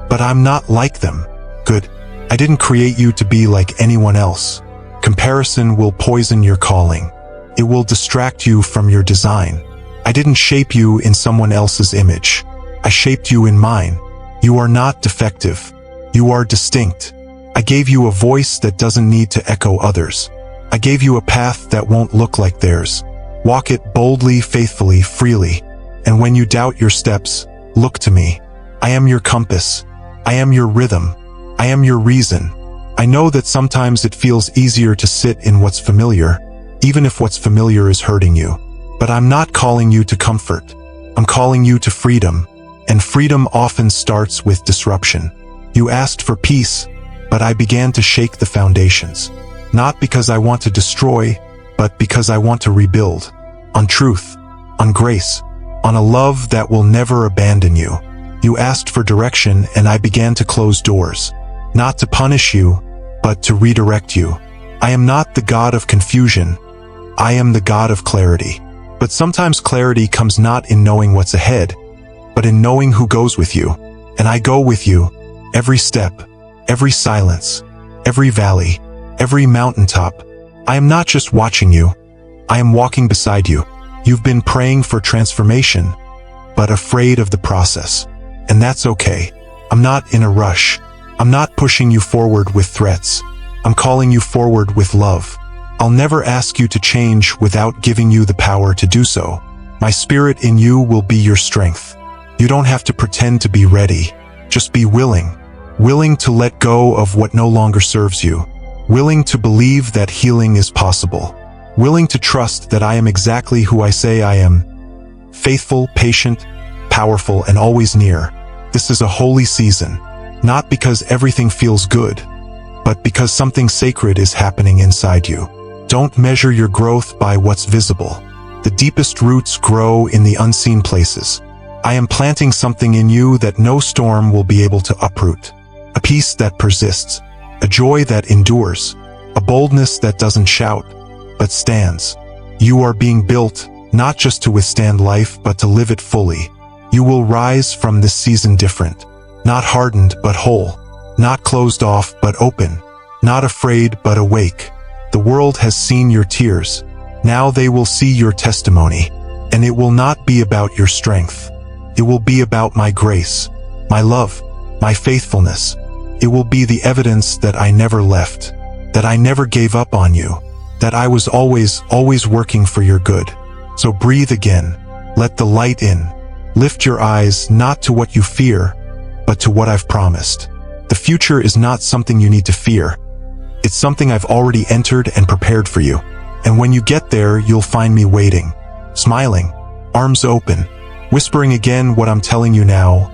but I'm not like them. Good. I didn't create you to be like anyone else. Comparison will poison your calling. It will distract you from your design. I didn't shape you in someone else's image. I shaped you in mine. You are not defective. You are distinct. I gave you a voice that doesn't need to echo others. I gave you a path that won't look like theirs. Walk it boldly, faithfully, freely. And when you doubt your steps, look to me. I am your compass. I am your rhythm. I am your reason. I know that sometimes it feels easier to sit in what's familiar, even if what's familiar is hurting you. But I'm not calling you to comfort. I'm calling you to freedom. And freedom often starts with disruption. You asked for peace, but I began to shake the foundations. Not because I want to destroy, but because I want to rebuild. On truth, on grace, on a love that will never abandon you. You asked for direction, and I began to close doors. Not to punish you, but to redirect you. I am not the God of confusion. I am the God of clarity. But sometimes clarity comes not in knowing what's ahead, but in knowing who goes with you. And I go with you, every step, every silence, every valley, every mountaintop. I am not just watching you. I am walking beside you. You've been praying for transformation, but afraid of the process. And that's okay. I'm not in a rush. I'm not pushing you forward with threats. I'm calling you forward with love. I'll never ask you to change without giving you the power to do so. My spirit in you will be your strength. You don't have to pretend to be ready. Just be willing. Willing to let go of what no longer serves you. Willing to believe that healing is possible. Willing to trust that I am exactly who I say I am. Faithful, patient, powerful, and always near. This is a holy season. Not because everything feels good, but because something sacred is happening inside you. Don't measure your growth by what's visible. The deepest roots grow in the unseen places. I am planting something in you that no storm will be able to uproot. A peace that persists. A joy that endures. A boldness that doesn't shout, but stands. You are being built, not just to withstand life, but to live it fully. You will rise from this season different. Not hardened, but whole. Not closed off, but open. Not afraid, but awake. The world has seen your tears. Now they will see your testimony. And it will not be about your strength. It will be about my grace, my love, my faithfulness. It will be the evidence that I never left, that I never gave up on you, that I was always working for your good. So breathe again. Let the light in. Lift your eyes not to what you fear, but to what I've promised. The future is not something you need to fear. It's something I've already entered and prepared for you. And when you get there, you'll find me waiting, smiling, arms open, whispering again what I'm telling you now.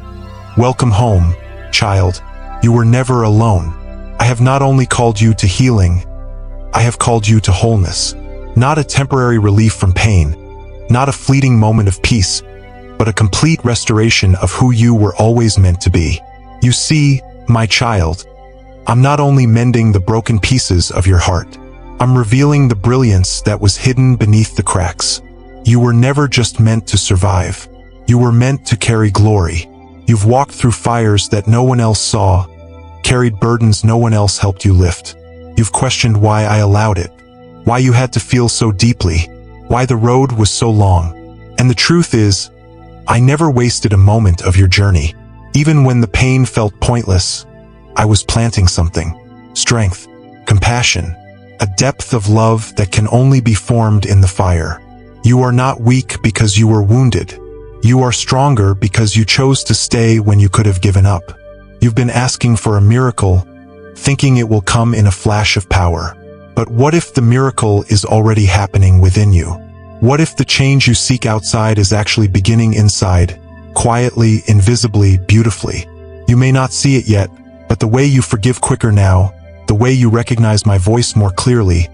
Welcome home, child. You were never alone. I have not only called you to healing, I have called you to wholeness. Not a temporary relief from pain, not a fleeting moment of peace, but a complete restoration of who you were always meant to be. You see, my child, I'm not only mending the broken pieces of your heart, I'm revealing the brilliance that was hidden beneath the cracks. You were never just meant to survive. You were meant to carry glory. You've walked through fires that no one else saw, carried burdens no one else helped you lift. You've questioned why I allowed it, why you had to feel so deeply, why the road was so long. And the truth is, I never wasted a moment of your journey. Even when the pain felt pointless, I was planting something. Strength, compassion, a depth of love that can only be formed in the fire. You are not weak because you were wounded. You are stronger because you chose to stay when you could have given up. You've been asking for a miracle, thinking it will come in a flash of power. But what if the miracle is already happening within you? What if the change you seek outside is actually beginning inside, quietly, invisibly, beautifully? You may not see it yet, but the way you forgive quicker now, the way you recognize my voice more clearly,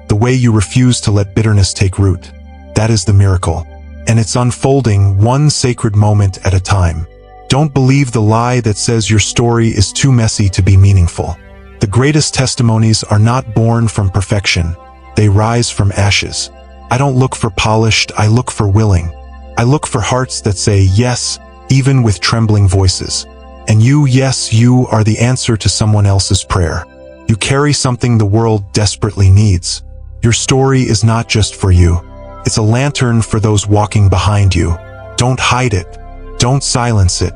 the way you refuse to let bitterness take root, that is the miracle. And it's unfolding one sacred moment at a time. Don't believe the lie that says your story is too messy to be meaningful. The greatest testimonies are not born from perfection. They rise from ashes. I don't look for polished, I look for willing. I look for hearts that say yes, even with trembling voices. And you, yes, you are the answer to someone else's prayer. You carry something the world desperately needs. Your story is not just for you. It's a lantern for those walking behind you. Don't hide it. Don't silence it.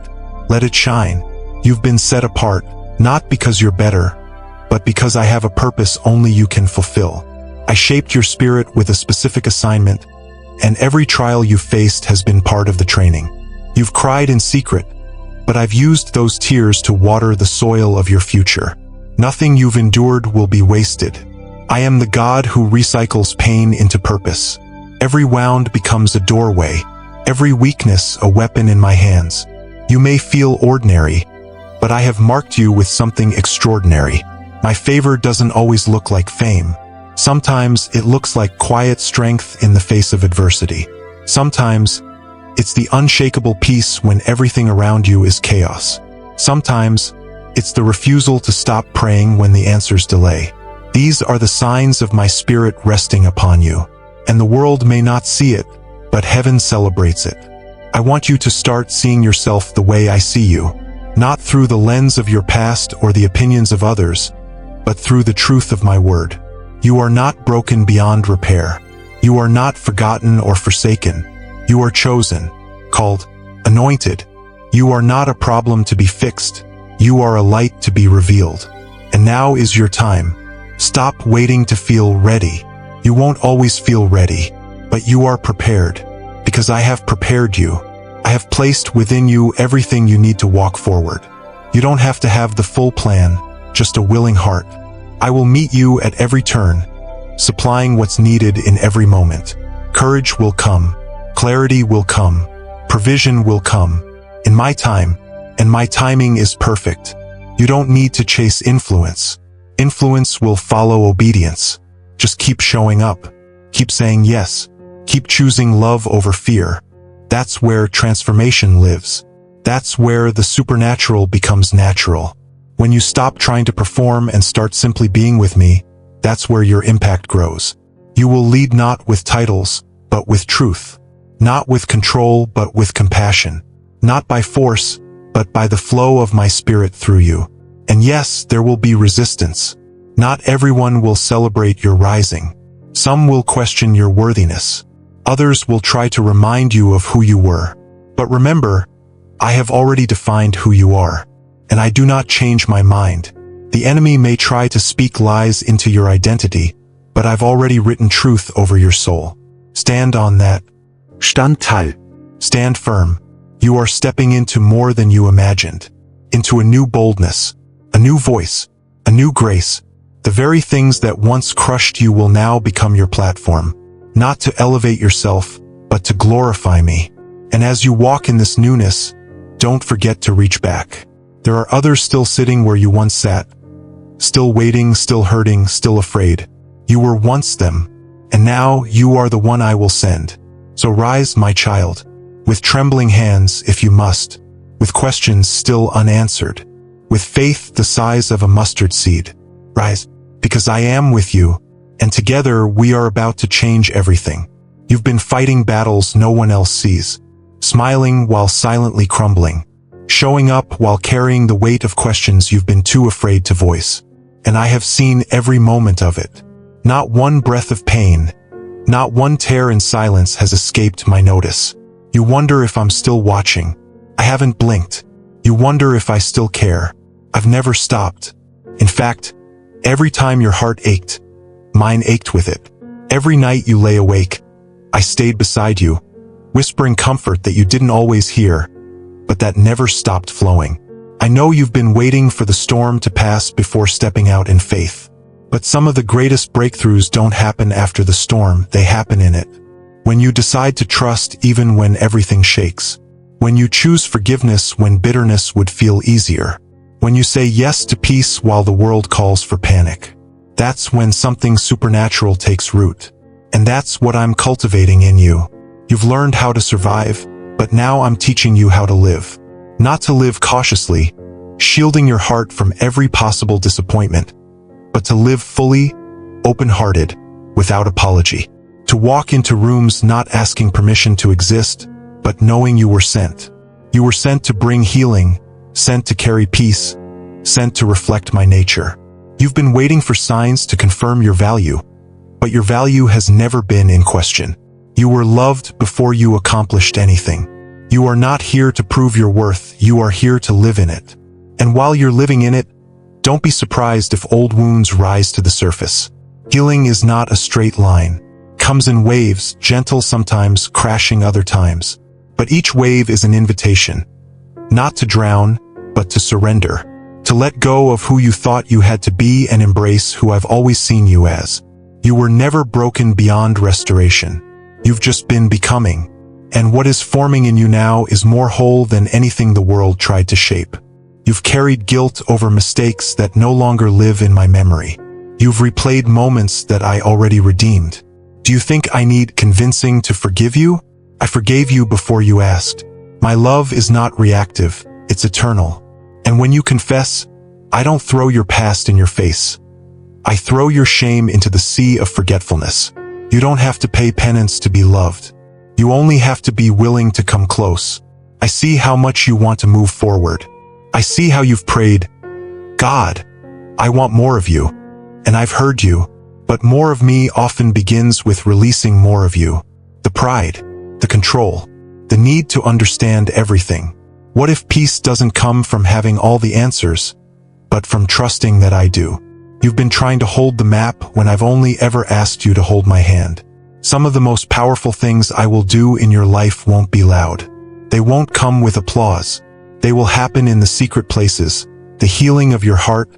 Let it shine. You've been set apart, not because you're better, but because I have a purpose only you can fulfill. I shaped your spirit with a specific assignment, and every trial you've faced has been part of the training. You've cried in secret, but I've used those tears to water the soil of your future. Nothing you've endured will be wasted. I am the God who recycles pain into purpose. Every wound becomes a doorway, every weakness a weapon in my hands. You may feel ordinary, but I have marked you with something extraordinary. My favor doesn't always look like fame. Sometimes it looks like quiet strength in the face of adversity. Sometimes it's the unshakable peace when everything around you is chaos. Sometimes it's the refusal to stop praying when the answers delay. These are the signs of my spirit resting upon you. And the world may not see it, but heaven celebrates it. I want you to start seeing yourself the way I see you, not through the lens of your past or the opinions of others, but through the truth of my word. You are not broken beyond repair. You are not forgotten or forsaken. You are chosen, called, anointed. You are not a problem to be fixed. You are a light to be revealed. And now is your time. Stop waiting to feel ready. You won't always feel ready, but you are prepared, because I have prepared you. I have placed within you everything you need to walk forward. You don't have to have the full plan, just a willing heart. I will meet you at every turn, supplying what's needed in every moment. Courage will come, clarity will come, provision will come, in my time, and my timing is perfect. You don't need to chase influence. Influence will follow obedience. Just keep showing up. Keep saying yes. Keep choosing love over fear. That's where transformation lives. That's where the supernatural becomes natural. When you stop trying to perform and start simply being with me, that's where your impact grows. You will lead not with titles, but with truth. Not with control, but with compassion. Not by force, but by the flow of my spirit through you. And yes, there will be resistance. Not everyone will celebrate your rising. Some will question your worthiness. Others will try to remind you of who you were. But remember, I have already defined who you are, and I do not change my mind. The enemy may try to speak lies into your identity, but I've already written truth over your soul. Stand on that. Standhalt. Stand firm. You are stepping into more than you imagined. Into a new boldness, a new voice, a new grace. The very things that once crushed you will now become your platform. Not to elevate yourself, but to glorify me. And as you walk in this newness, don't forget to reach back. There are others still sitting where you once sat. Still waiting, still hurting, still afraid. You were once them, and now you are the one I will send. So rise, my child, with trembling hands if you must, with questions still unanswered, with faith the size of a mustard seed. Rise, because I am with you, and together we are about to change everything. You've been fighting battles no one else sees, smiling while silently crumbling, showing up while carrying the weight of questions you've been too afraid to voice. And I have seen every moment of it. Not one breath of pain, not one tear in silence has escaped my notice. You wonder if I'm still watching. I haven't blinked. You wonder if I still care. I've never stopped. In fact, every time your heart ached, mine ached with it. Every night you lay awake, I stayed beside you, whispering comfort that you didn't always hear, but that never stopped flowing. I know you've been waiting for the storm to pass before stepping out in faith. But some of the greatest breakthroughs don't happen after the storm, they happen in it. When you decide to trust even when everything shakes. When you choose forgiveness when bitterness would feel easier. When you say yes to peace while the world calls for panic. That's when something supernatural takes root. And that's what I'm cultivating in you. You've learned how to survive, but now I'm teaching you how to live. Not to live cautiously, shielding your heart from every possible disappointment, but to live fully, open-hearted, without apology. To walk into rooms not asking permission to exist, but knowing you were sent. You were sent to bring healing, sent to carry peace, sent to reflect my nature. You've been waiting for signs to confirm your value, but your value has never been in question. You were loved before you accomplished anything. You are not here to prove your worth, you are here to live in it. And while you're living in it, don't be surprised if old wounds rise to the surface. Healing is not a straight line. It comes in waves, gentle sometimes, crashing other times. But each wave is an invitation. Not to drown, but to surrender. To let go of who you thought you had to be and embrace who I've always seen you as. You were never broken beyond restoration. You've just been becoming. And what is forming in you now is more whole than anything the world tried to shape. You've carried guilt over mistakes that no longer live in my memory. You've replayed moments that I already redeemed. Do you think I need convincing to forgive you? I forgave you before you asked. My love is not reactive, it's eternal. And when you confess, I don't throw your past in your face. I throw your shame into the sea of forgetfulness. You don't have to pay penance to be loved. You only have to be willing to come close. I see how much you want to move forward. I see how you've prayed, God, I want more of you. And I've heard you, but more of me often begins with releasing more of you. The pride, the control, the need to understand everything. What if peace doesn't come from having all the answers, but from trusting that I do? You've been trying to hold the map when I've only ever asked you to hold my hand. Some of the most powerful things I will do in your life won't be loud. They won't come with applause. They will happen in the secret places, the healing of your heart,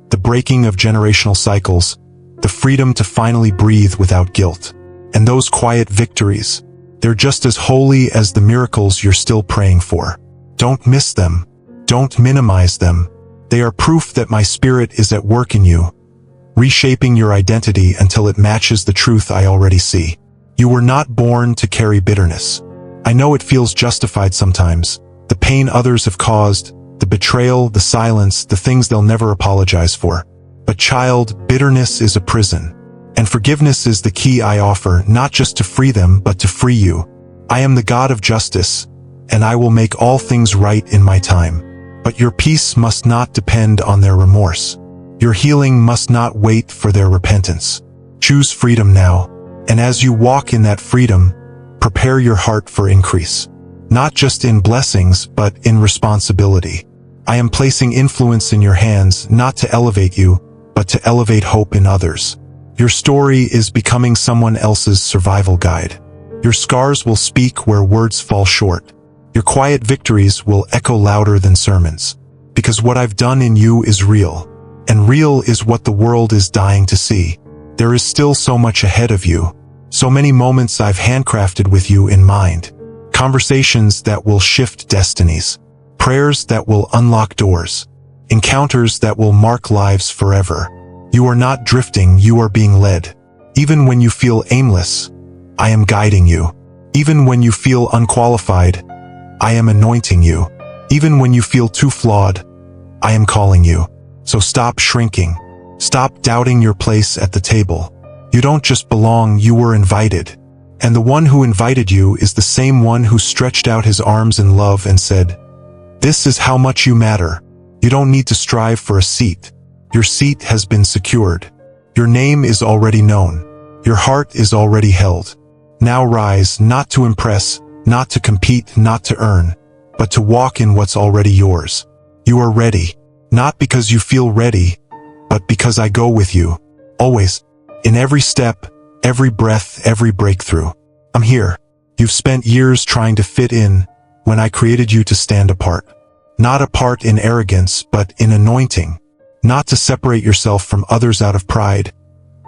the breaking of generational cycles, the freedom to finally breathe without guilt. And those quiet victories, they're just as holy as the miracles you're still praying for. Don't miss them. Don't minimize them. They are proof that my spirit is at work in you, reshaping your identity until it matches the truth I already see. You were not born to carry bitterness. I know it feels justified sometimes. The pain others have caused, the betrayal, the silence, the things they'll never apologize for. But child, bitterness is a prison. And forgiveness is the key I offer, not just to free them, but to free you. I am the God of justice, and I will make all things right in my time. But your peace must not depend on their remorse. Your healing must not wait for their repentance. Choose freedom now, and as you walk in that freedom, prepare your heart for increase. Not just in blessings, but in responsibility. I am placing influence in your hands, not to elevate you, but to elevate hope in others. Your story is becoming someone else's survival guide. Your scars will speak where words fall short. Your quiet victories will echo louder than sermons. Because what I've done in you is real. And real is what the world is dying to see. There is still so much ahead of you. So many moments I've handcrafted with you in mind. Conversations that will shift destinies. Prayers that will unlock doors. Encounters that will mark lives forever. You are not drifting, you are being led. Even when you feel aimless, I am guiding you. Even when you feel unqualified, I am anointing you. Even when you feel too flawed, I am calling you. So stop shrinking. Stop doubting your place at the table. You don't just belong, you were invited. And the one who invited you is the same one who stretched out his arms in love and said, "This is how much you matter." You don't need to strive for a seat. Your seat has been secured. Your name is already known. Your heart is already held. Now rise, not to impress, not to compete, not to earn, but to walk in what's already yours. You are ready, not because you feel ready, but because I go with you, always, in every step, every breath, every breakthrough. I'm here. You've spent years trying to fit in when I created you to stand apart. Not apart in arrogance, but in anointing. Not to separate yourself from others out of pride,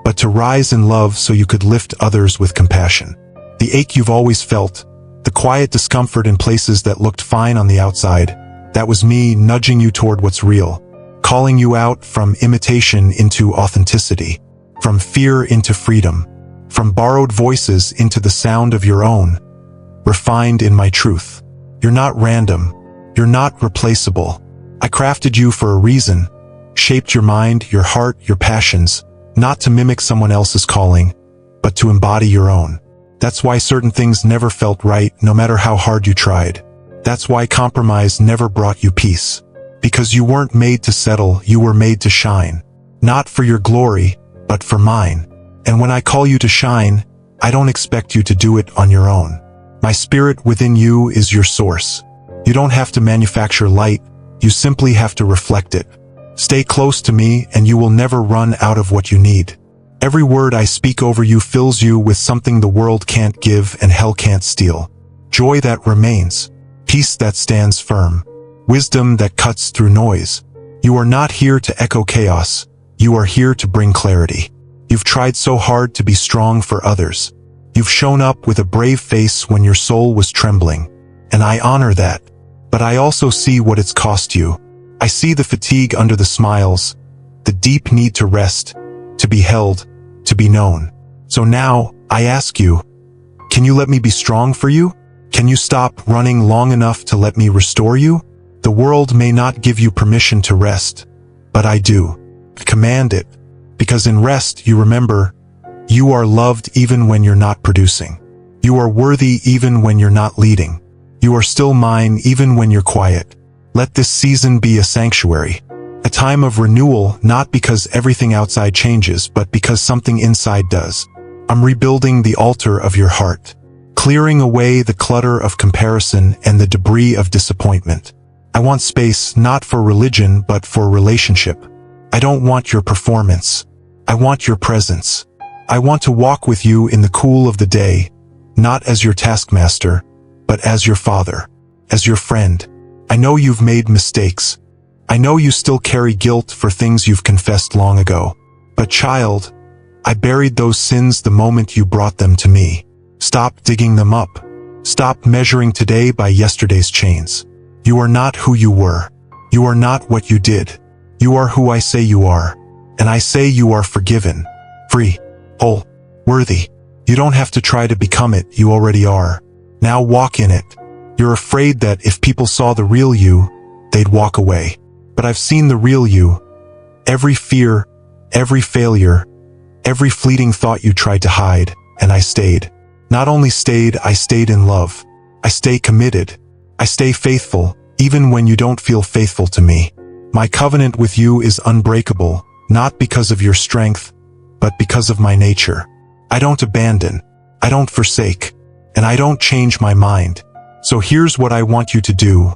but to rise in love so you could lift others with compassion. The ache you've always felt, the quiet discomfort in places that looked fine on the outside, that was me nudging you toward what's real, calling you out from imitation into authenticity, from fear into freedom, from borrowed voices into the sound of your own, refined in my truth. You're not random. You're not replaceable. I crafted you for a reason, shaped your mind, your heart, your passions, not to mimic someone else's calling, but to embody your own. That's why certain things never felt right, no matter how hard you tried. That's why compromise never brought you peace. Because you weren't made to settle, you were made to shine. Not for your glory, but for mine. And when I call you to shine, I don't expect you to do it on your own. My spirit within you is your source. You don't have to manufacture light, you simply have to reflect it. Stay close to me and you will never run out of what you need. Every word I speak over you fills you with something the world can't give and hell can't steal. Joy that remains. Peace that stands firm. Wisdom that cuts through noise. You are not here to echo chaos. You are here to bring clarity. You've tried so hard to be strong for others. You've shown up with a brave face when your soul was trembling. And I honor that. But I also see what it's cost you. I see the fatigue under the smiles, the deep need to rest, to be held, to be known. So now, I ask you, can you let me be strong for you? Can you stop running long enough to let me restore you? The world may not give you permission to rest, but I do. Command it. Because in rest, you remember, you are loved even when you're not producing. You are worthy even when you're not leading. You are still mine even when you're quiet. Let this season be a sanctuary. A time of renewal, not because everything outside changes, but because something inside does. I'm rebuilding the altar of your heart, clearing away the clutter of comparison and the debris of disappointment. I want space not for religion, but for relationship. I don't want your performance. I want your presence. I want to walk with you in the cool of the day, not as your taskmaster, but as your father, as your friend. I know you've made mistakes. I know you still carry guilt for things you've confessed long ago. But child, I buried those sins the moment you brought them to me. Stop digging them up. Stop measuring today by yesterday's chains. You are not who you were. You are not what you did. You are who I say you are. And I say you are forgiven, free, whole, worthy. You don't have to try to become it, you already are. Now walk in it. You're afraid that if people saw the real you, they'd walk away. But I've seen the real you. Every fear, every failure, every fleeting thought you tried to hide, and I stayed. Not only stayed, I stayed in love. I stay committed. I stay faithful, even when you don't feel faithful to me. My covenant with you is unbreakable, not because of your strength, but because of my nature. I don't abandon. I don't forsake. And I don't change my mind. So here's what I want you to do.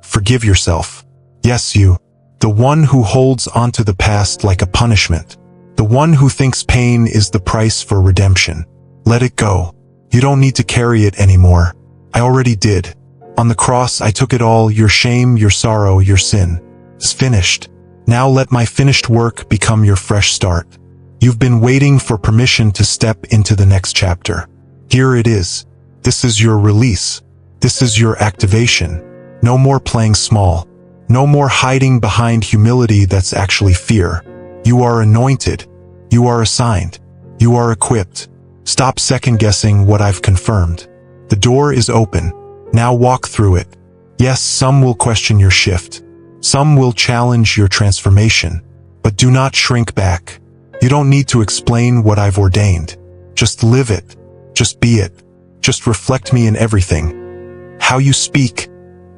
Forgive yourself. Yes, you. The one who holds onto the past like a punishment. The one who thinks pain is the price for redemption. Let it go. You don't need to carry it anymore. I already did. On the cross, I took it all, your shame, your sorrow, your sin. It's finished. Now let my finished work become your fresh start. You've been waiting for permission to step into the next chapter. Here it is. This is your release. This is your activation. No more playing small. No more hiding behind humility that's actually fear. You are anointed. You are assigned. You are equipped. Stop second-guessing what I've confirmed. The door is open. Now walk through it. Yes, some will question your shift. Some will challenge your transformation. But do not shrink back. You don't need to explain what I've ordained. Just live it. Just be it. Just reflect me in everything. How you speak.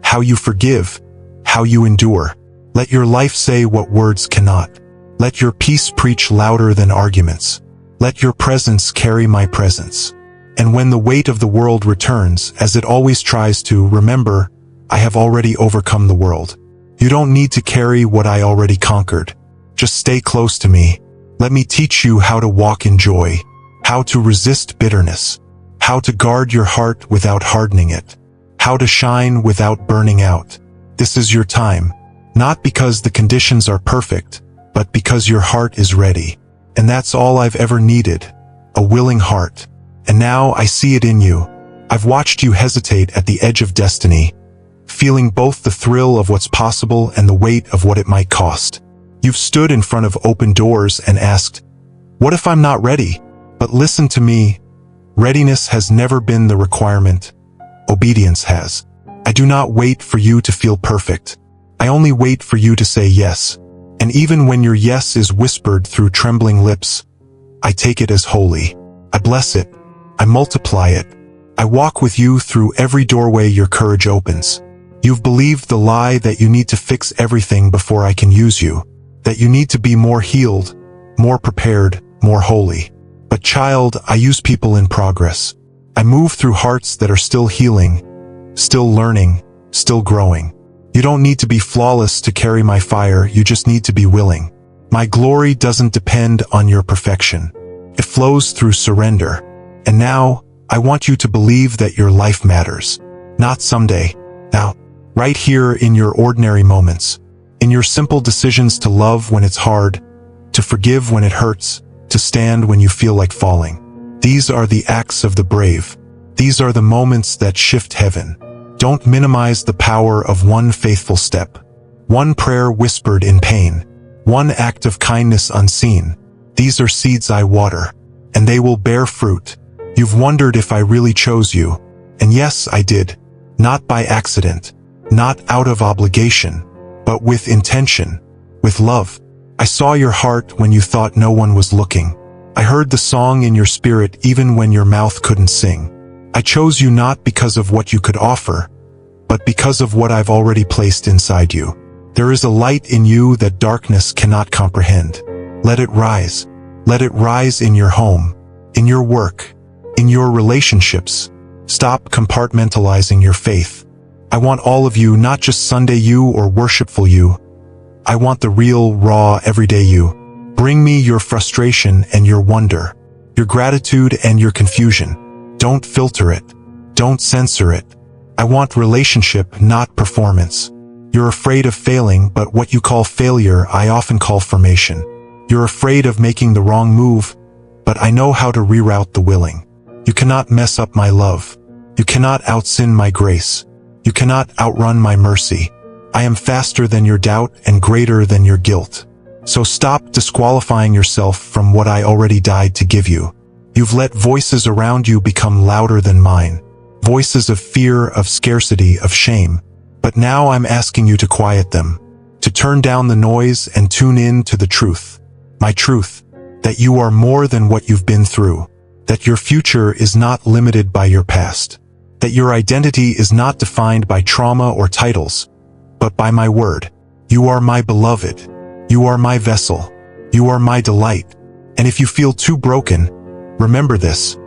How you forgive. How you endure. Let your life say what words cannot. Let your peace preach louder than arguments. Let your presence carry my presence. And when the weight of the world returns, as it always tries to, remember, I have already overcome the world. You don't need to carry what I already conquered. Just stay close to me. Let me teach you how to walk in joy, how to resist bitterness, how to guard your heart without hardening it, how to shine without burning out. This is your time, not because the conditions are perfect, but because your heart is ready. And that's all I've ever needed, a willing heart. And now I see it in you. I've watched you hesitate at the edge of destiny, feeling both the thrill of what's possible and the weight of what it might cost. You've stood in front of open doors and asked, what if I'm not ready? But listen to me. Readiness has never been the requirement. Obedience has. I do not wait for you to feel perfect. I only wait for you to say yes. And even when your yes is whispered through trembling lips, I take it as holy. I bless it. I multiply it. I walk with you through every doorway your courage opens. You've believed the lie that you need to fix everything before I can use you, that you need to be more healed, more prepared, more holy. But child, I use people in progress. I move through hearts that are still healing, still learning, still growing. You don't need to be flawless to carry my fire, you just need to be willing. My glory doesn't depend on your perfection. It flows through surrender. And now, I want you to believe that your life matters. Not someday. Now, right here in your ordinary moments. In your simple decisions to love when it's hard, to forgive when it hurts, to stand when you feel like falling. These are the acts of the brave. These are the moments that shift heaven. Don't minimize the power of one faithful step. One prayer whispered in pain. One act of kindness unseen. These are seeds I water, and they will bear fruit. You've wondered if I really chose you. And yes, I did. Not by accident. Not out of obligation. But with intention. With love. I saw your heart when you thought no one was looking. I heard the song in your spirit even when your mouth couldn't sing. I chose you not because of what you could offer, but because of what I've already placed inside you. There is a light in you that darkness cannot comprehend. Let it rise. Let it rise in your home, in your work, in your relationships. Stop compartmentalizing your faith. I want all of you, not just Sunday you or worshipful you. I want the real, raw, everyday you. Bring me your frustration and your wonder, your gratitude and your confusion. Don't filter it. Don't censor it. I want relationship, not performance. You're afraid of failing, but what you call failure, I often call formation. You're afraid of making the wrong move, but I know how to reroute the willing. You cannot mess up my love. You cannot outsin my grace. You cannot outrun my mercy. I am faster than your doubt and greater than your guilt. So stop disqualifying yourself from what I already died to give you. You've let voices around you become louder than mine. Voices of fear, of scarcity, of shame. But now I'm asking you to quiet them, to turn down the noise and tune in to the truth. My truth, that you are more than what you've been through, that your future is not limited by your past, that your identity is not defined by trauma or titles, but by my word. You are my beloved. You are my vessel. You are my delight. And if you feel too broken, remember this.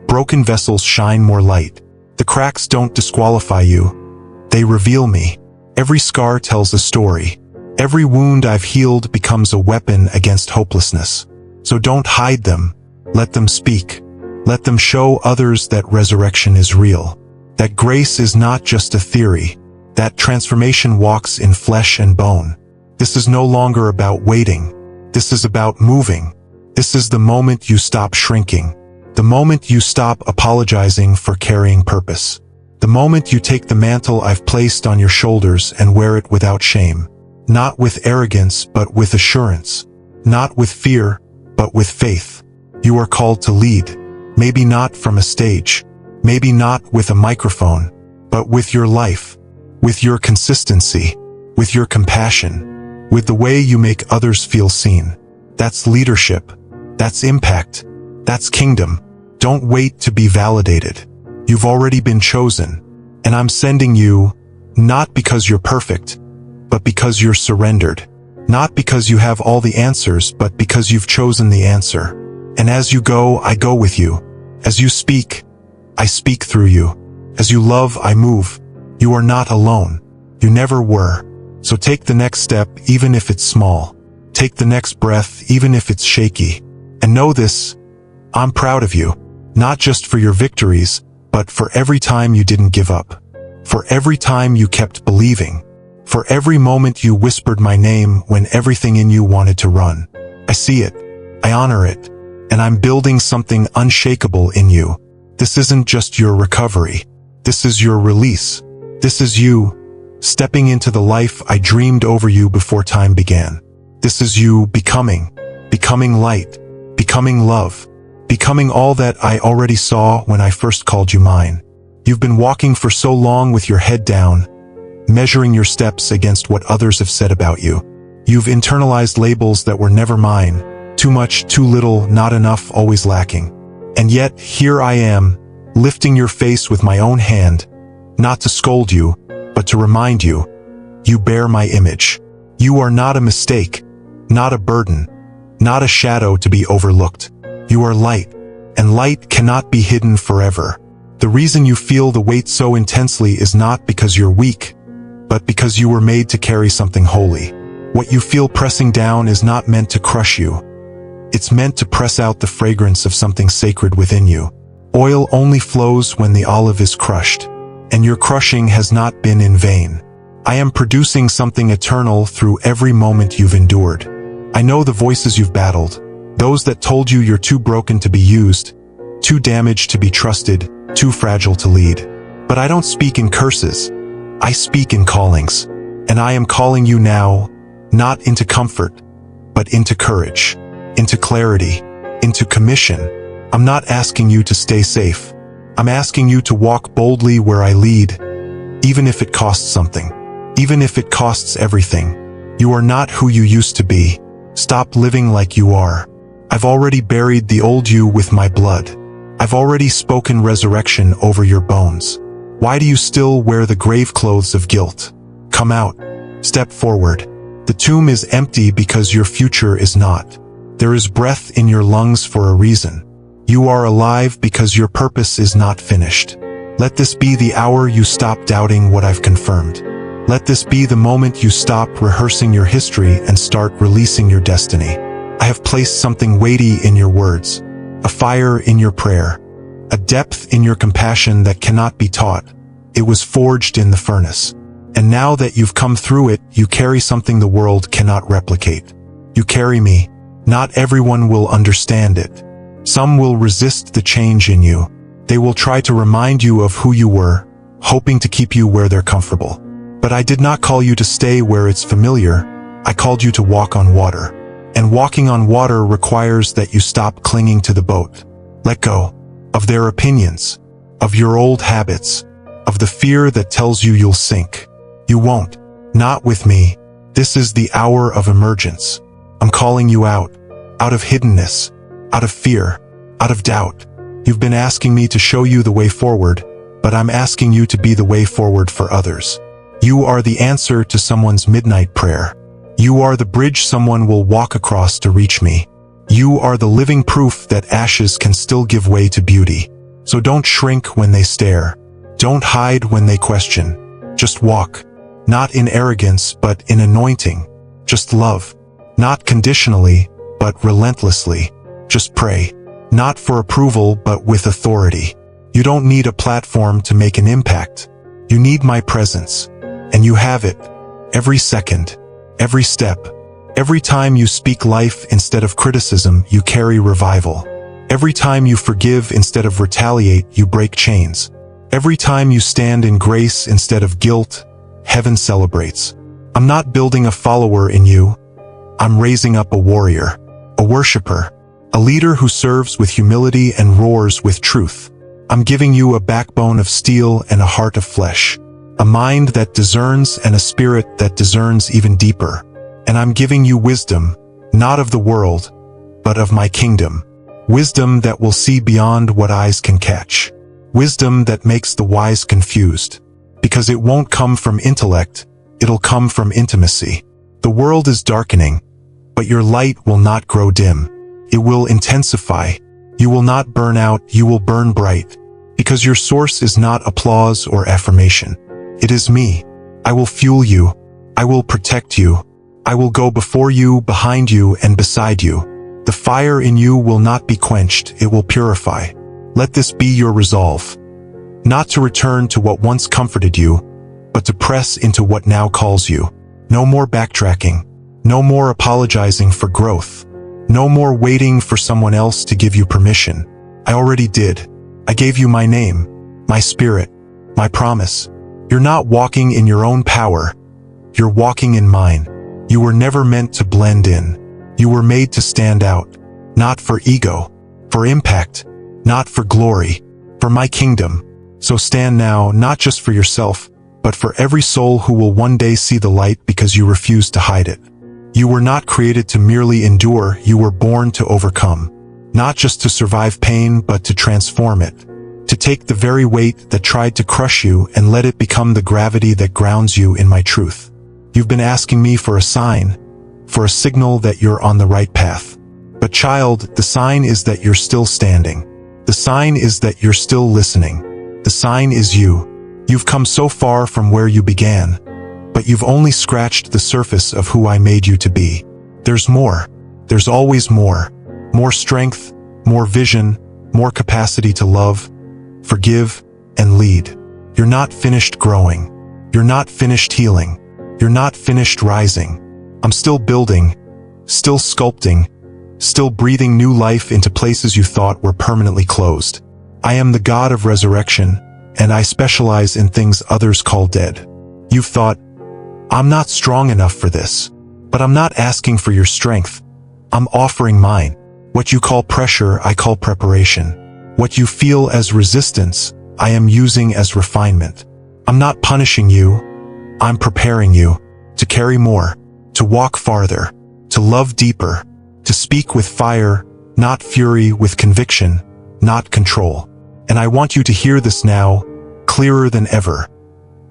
Broken vessels shine more light. The cracks don't disqualify you. They reveal me. Every scar tells a story. Every wound I've healed becomes a weapon against hopelessness. So don't hide them. Let them speak. Let them show others that resurrection is real. That grace is not just a theory. That transformation walks in flesh and bone. This is no longer about waiting. This is about moving. This is the moment you stop shrinking. The moment you stop apologizing for carrying purpose. The moment you take the mantle I've placed on your shoulders and wear it without shame. Not with arrogance, but with assurance. Not with fear, but with faith. You are called to lead. Maybe not from a stage. Maybe not with a microphone, but with your life. With your consistency. With your compassion. With the way you make others feel seen. That's leadership. That's impact. That's kingdom. Don't wait to be validated. You've already been chosen. And I'm sending you, not because you're perfect, but because you're surrendered. Not because you have all the answers, but because you've chosen the answer. And as you go, I go with you. As you speak, I speak through you. As you love, I move. You are not alone. You never were. So take the next step, even if it's small. Take the next breath, even if it's shaky. And know this, I'm proud of you. Not just for your victories, but for every time you didn't give up. For every time you kept believing. For every moment you whispered my name when everything in you wanted to run. I see it. I honor it. And I'm building something unshakable in you. This isn't just your recovery. This is your release. This is you, stepping into the life I dreamed over you before time began. This is you becoming light, becoming love, becoming all that I already saw when I first called you mine. You've been walking for so long with your head down, measuring your steps against what others have said about you. You've internalized labels that were never mine. Too much, too little, not enough, always lacking. And yet, here I am, lifting your face with my own hand, not to scold you, but to remind you, you bear my image. You are not a mistake, not a burden, not a shadow to be overlooked. You are light, and light cannot be hidden forever. The reason you feel the weight so intensely is not because you're weak, but because you were made to carry something holy. What you feel pressing down is not meant to crush you. It's meant to press out the fragrance of something sacred within you. Oil only flows when the olive is crushed, and your crushing has not been in vain. I am producing something eternal through every moment you've endured. I know the voices you've battled, those that told you you're too broken to be used, too damaged to be trusted, too fragile to lead. But I don't speak in curses. I speak in callings. And I am calling you now, not into comfort, but into courage, into clarity, into commission. I'm not asking you to stay safe. I'm asking you to walk boldly where I lead, even if it costs something, even if it costs everything. You are not who you used to be. Stop living like you are. I've already buried the old you with my blood. I've already spoken resurrection over your bones. Why do you still wear the grave clothes of guilt? Come out. Step forward. The tomb is empty because your future is not. There is breath in your lungs for a reason. You are alive because your purpose is not finished. Let this be the hour you stop doubting what I've confirmed. Let this be the moment you stop rehearsing your history and start releasing your destiny. I have placed something weighty in your words, a fire in your prayer, a depth in your compassion that cannot be taught. It was forged in the furnace. And now that you've come through it, you carry something the world cannot replicate. You carry me. Not everyone will understand it. Some will resist the change in you. They will try to remind you of who you were, hoping to keep you where they're comfortable. But I did not call you to stay where it's familiar. I called you to walk on water. And walking on water requires that you stop clinging to the boat. Let go of their opinions, of your old habits, of the fear that tells you you'll sink. You won't. Not with me. This is the hour of emergence. I'm calling you out of hiddenness, out of fear, out of doubt. You've been asking me to show you the way forward, but I'm asking you to be the way forward for others. You are the answer to someone's midnight prayer. You are the bridge someone will walk across to reach me. You are the living proof that ashes can still give way to beauty. So don't shrink when they stare. Don't hide when they question. Just walk. Not in arrogance, but in anointing. Just love. Not conditionally, but relentlessly. Just pray. Not for approval, but with authority. You don't need a platform to make an impact. You need my presence. And you have it. Every second, every step, every time you speak life instead of criticism, you carry revival. Every time you forgive instead of retaliate, you break chains. Every time you stand in grace instead of guilt, heaven celebrates. I'm not building a follower in you. I'm raising up a warrior, a worshiper, a leader who serves with humility and roars with truth. I'm giving you a backbone of steel and a heart of flesh, a mind that discerns and a spirit that discerns even deeper. And I'm giving you wisdom, not of the world, but of my kingdom. Wisdom that will see beyond what eyes can catch. Wisdom that makes the wise confused. Because it won't come from intellect, it'll come from intimacy. The world is darkening, but your light will not grow dim. It will intensify. You will not burn out, you will burn bright. Because your source is not applause or affirmation. It is me. I will fuel you. I will protect you. I will go before you, behind you, and beside you. The fire in you will not be quenched, it will purify. Let this be your resolve. Not to return to what once comforted you, but to press into what now calls you. No more backtracking. No more apologizing for growth. No more waiting for someone else to give you permission. I already did. I gave you my name, my spirit, my promise. You're not walking in your own power. You're walking in mine. You were never meant to blend in. You were made to stand out. Not for ego, for impact, not for glory, for my kingdom. So stand now, not just for yourself, but for every soul who will one day see the light because you refuse to hide it. You were not created to merely endure, you were born to overcome. Not just to survive pain, but to transform it. To take the very weight that tried to crush you and let it become the gravity that grounds you in my truth. You've been asking me for a sign, for a signal that you're on the right path. But child, the sign is that you're still standing. The sign is that you're still listening. The sign is you. You've come so far from where you began, but you've only scratched the surface of who I made you to be. There's more. There's always more. More strength, more vision, more capacity to love, forgive, and lead. You're not finished growing. You're not finished healing. You're not finished rising. I'm still building, still sculpting, still breathing new life into places you thought were permanently closed. I am the God of resurrection, and I specialize in things others call dead. You've thought, I'm not strong enough for this. But I'm not asking for your strength. I'm offering mine. What you call pressure, I call preparation. What you feel as resistance, I am using as refinement. I'm not punishing you. I'm preparing you to carry more, to walk farther, to love deeper, to speak with fire, not fury, with conviction, not control. And I want you to hear this now, clearer than ever.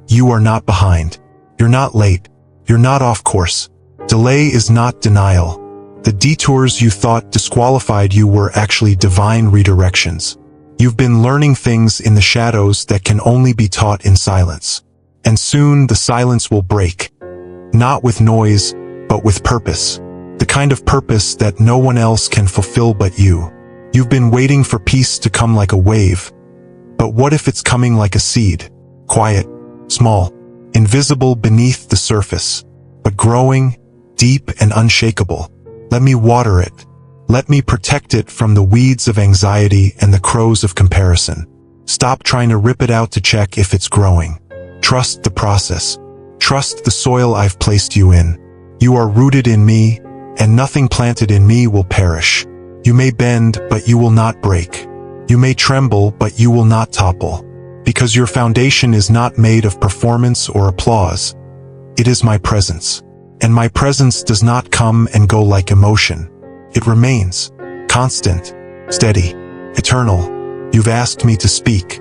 You are not behind. You're not late. You're not off course. Delay is not denial. The detours you thought disqualified you were actually divine redirections. You've been learning things in the shadows that can only be taught in silence. And soon the silence will break. Not with noise, but with purpose. The kind of purpose that no one else can fulfill but you. You've been waiting for peace to come like a wave. But what if it's coming like a seed? Quiet, small, invisible beneath the surface, but growing, deep and unshakable. Let me water it. Let me protect it from the weeds of anxiety and the crows of comparison. Stop trying to rip it out to check if it's growing. Trust the process. Trust the soil I've placed you in. You are rooted in me, and nothing planted in me will perish. You may bend, but you will not break. You may tremble, but you will not topple. Because your foundation is not made of performance or applause. It is my presence. And my presence does not come and go like emotion. It remains, constant, steady, eternal. You've asked me to speak,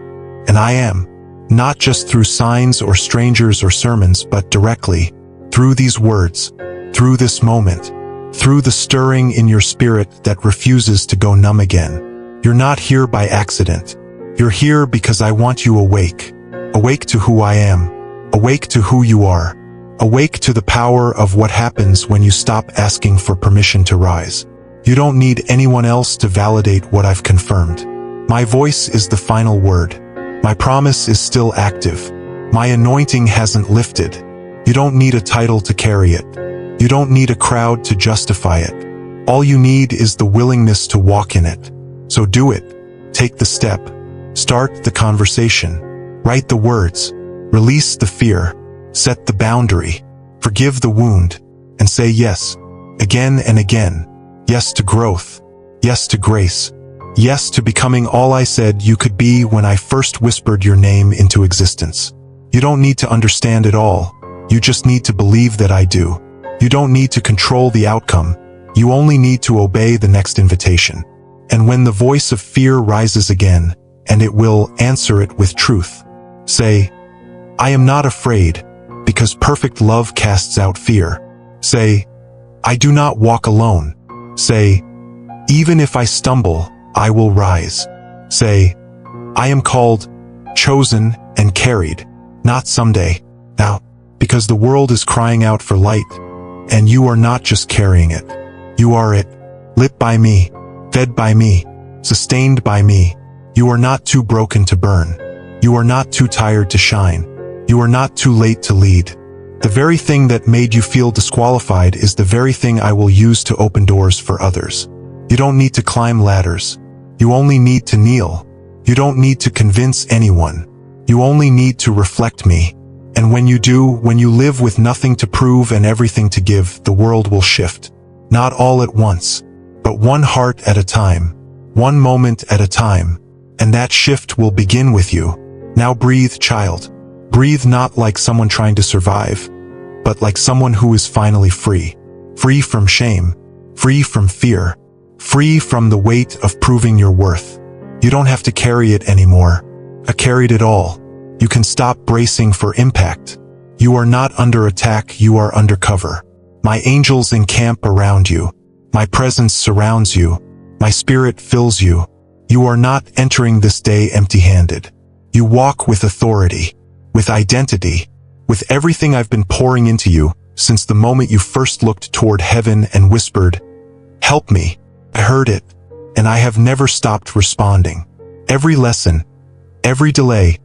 and I am, not just through signs or strangers or sermons, but directly, through these words, through this moment, through the stirring in your spirit that refuses to go numb again. You're not here by accident. You're here because I want you awake. Awake to who I am. Awake to who you are. Awake to the power of what happens when you stop asking for permission to rise. You don't need anyone else to validate what I've confirmed. My voice is the final word. My promise is still active. My anointing hasn't lifted. You don't need a title to carry it. You don't need a crowd to justify it. All you need is the willingness to walk in it. So do it. Take the step. Start the conversation. Write the words. Release the fear. Set the boundary. Forgive the wound. And say yes. Again and again. Yes to growth. Yes to grace. Yes to becoming all I said you could be when I first whispered your name into existence. You don't need to understand it all. You just need to believe that I do. You don't need to control the outcome. You only need to obey the next invitation. And when the voice of fear rises again, and it will answer it with truth, say, I am not afraid, because perfect love casts out fear. Say, I do not walk alone. Say, even if I stumble, I will rise. Say, I am called, chosen, and carried, not someday, now, because the world is crying out for light, and you are not just carrying it. You are it, lit by me, fed by me, sustained by me. You are not too broken to burn. You are not too tired to shine. You are not too late to lead. The very thing that made you feel disqualified is the very thing I will use to open doors for others. You don't need to climb ladders. You only need to kneel. You don't need to convince anyone. You only need to reflect me. And when you do, when you live with nothing to prove and everything to give, the world will shift. Not all at once, but one heart at a time, one moment at a time. And that shift will begin with you. Now breathe, child. Breathe not like someone trying to survive, but like someone who is finally free. Free from shame, free from fear, free from the weight of proving your worth. You don't have to carry it anymore. I carried it all. You can stop bracing for impact. You are not under attack, you are under cover. My angels encamp around you. My presence surrounds you. My spirit fills you. You are not entering this day empty-handed. You walk with authority, with identity, with everything I've been pouring into you since the moment you first looked toward heaven and whispered, help me. I heard it, and I have never stopped responding. Every lesson, every delay,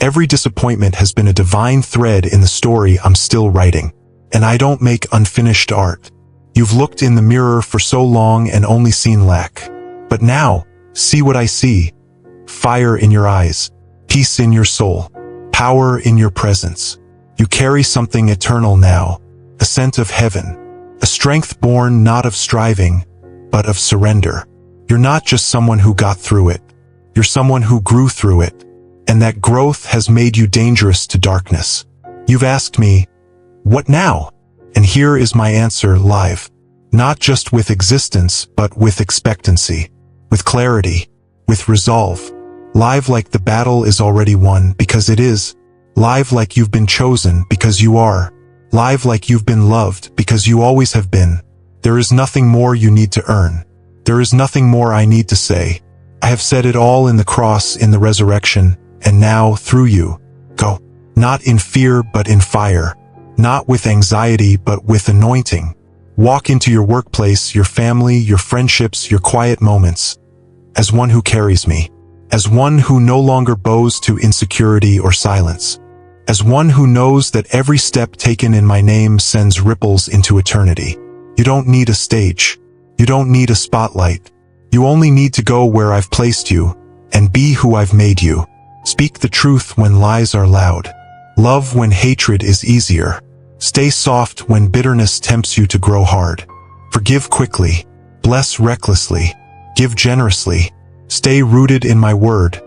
every disappointment has been a divine thread in the story I'm still writing. And I don't make unfinished art. You've looked in the mirror for so long and only seen lack. But now, see what I see. Fire in your eyes, peace in your soul, power in your presence. You carry something eternal now, a scent of heaven, a strength born not of striving, but of surrender. You're not just someone who got through it. You're someone who grew through it. And that growth has made you dangerous to darkness. You've asked me, what now? And here is my answer live. Not just with existence, but with expectancy, with clarity, with resolve. Live like the battle is already won because it is. Live like you've been chosen because you are. Live like you've been loved because you always have been. There is nothing more you need to earn. There is nothing more I need to say. I have said it all in the cross, in the resurrection, and now through you. Go. Not in fear, but in fire. Not with anxiety, but with anointing. Walk into your workplace, your family, your friendships, your quiet moments, as one who carries me, as one who no longer bows to insecurity or silence, as one who knows that every step taken in my name sends ripples into eternity. You don't need a stage. You don't need a spotlight. You only need to go where I've placed you and be who I've made you. Speak the truth when lies are loud. Love when hatred is easier. Stay soft when bitterness tempts you to grow hard. Forgive quickly. Bless recklessly. Give generously. Stay rooted in my word,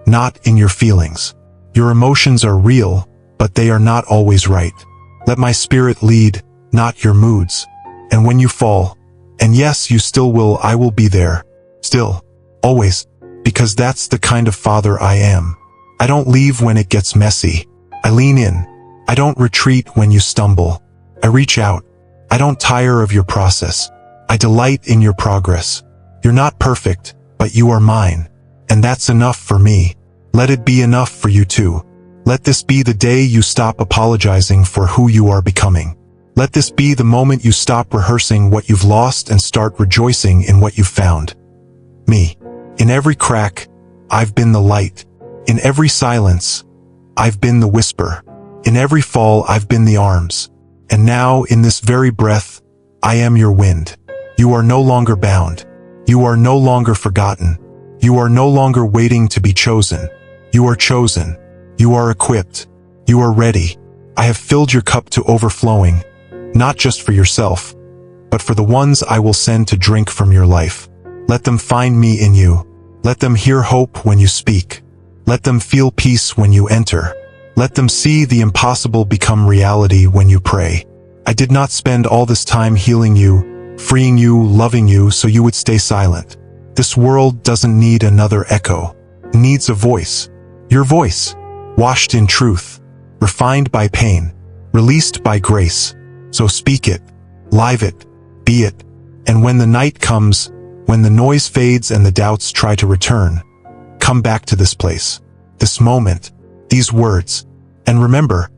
not in your feelings. Your emotions are real, but they are not always right. Let my spirit lead, not your moods. And when you fall, and yes, you still will, I will be there. Still. Always. Because that's the kind of father I am. I don't leave when it gets messy. I lean in. I don't retreat when you stumble. I reach out. I don't tire of your process. I delight in your progress. You're not perfect, but you are mine. And that's enough for me. Let it be enough for you too. Let this be the day you stop apologizing for who you are becoming. Let this be the moment you stop rehearsing what you've lost and start rejoicing in what you've found. Me. In every crack, I've been the light. In every silence, I've been the whisper. In every fall, I've been the arms. And now, in this very breath, I am your wind. You are no longer bound. You are no longer forgotten. You are no longer waiting to be chosen. You are chosen. You are equipped. You are ready. I have filled your cup to overflowing, not just for yourself, but for the ones I will send to drink from your life. Let them find me in you. Let them hear hope when you speak. Let them feel peace when you enter. Let them see the impossible become reality when you pray. I did not spend all this time healing you, freeing you, loving you so you would stay silent. This world doesn't need another echo. It needs a voice. Your voice, washed in truth, refined by pain, released by grace. So speak it, live it, be it. And when the night comes, when the noise fades and the doubts try to return, come back to this place, this moment, these words. And remember,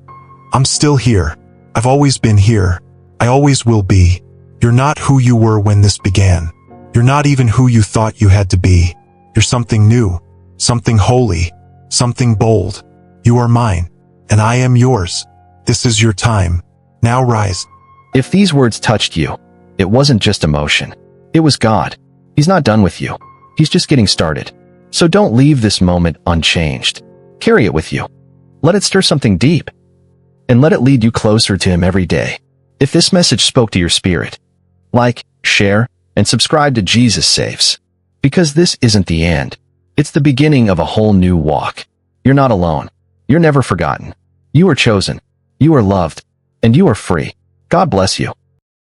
I'm still here. I've always been here. I always will be. You're not who you were when this began. You're not even who you thought you had to be. You're something new, something holy, something bold. You are mine, and I am yours. This is your time. Now rise. If these words touched you, it wasn't just emotion. It was God. He's not done with you. He's just getting started. So don't leave this moment unchanged. Carry it with you. Let it stir something deep. And let it lead you closer to Him every day. If this message spoke to your spirit, like, share, and subscribe to Jesus Saves. Because this isn't the end. It's the beginning of a whole new walk. You're not alone. You're never forgotten. You are chosen. You are loved. And you are free. God bless you.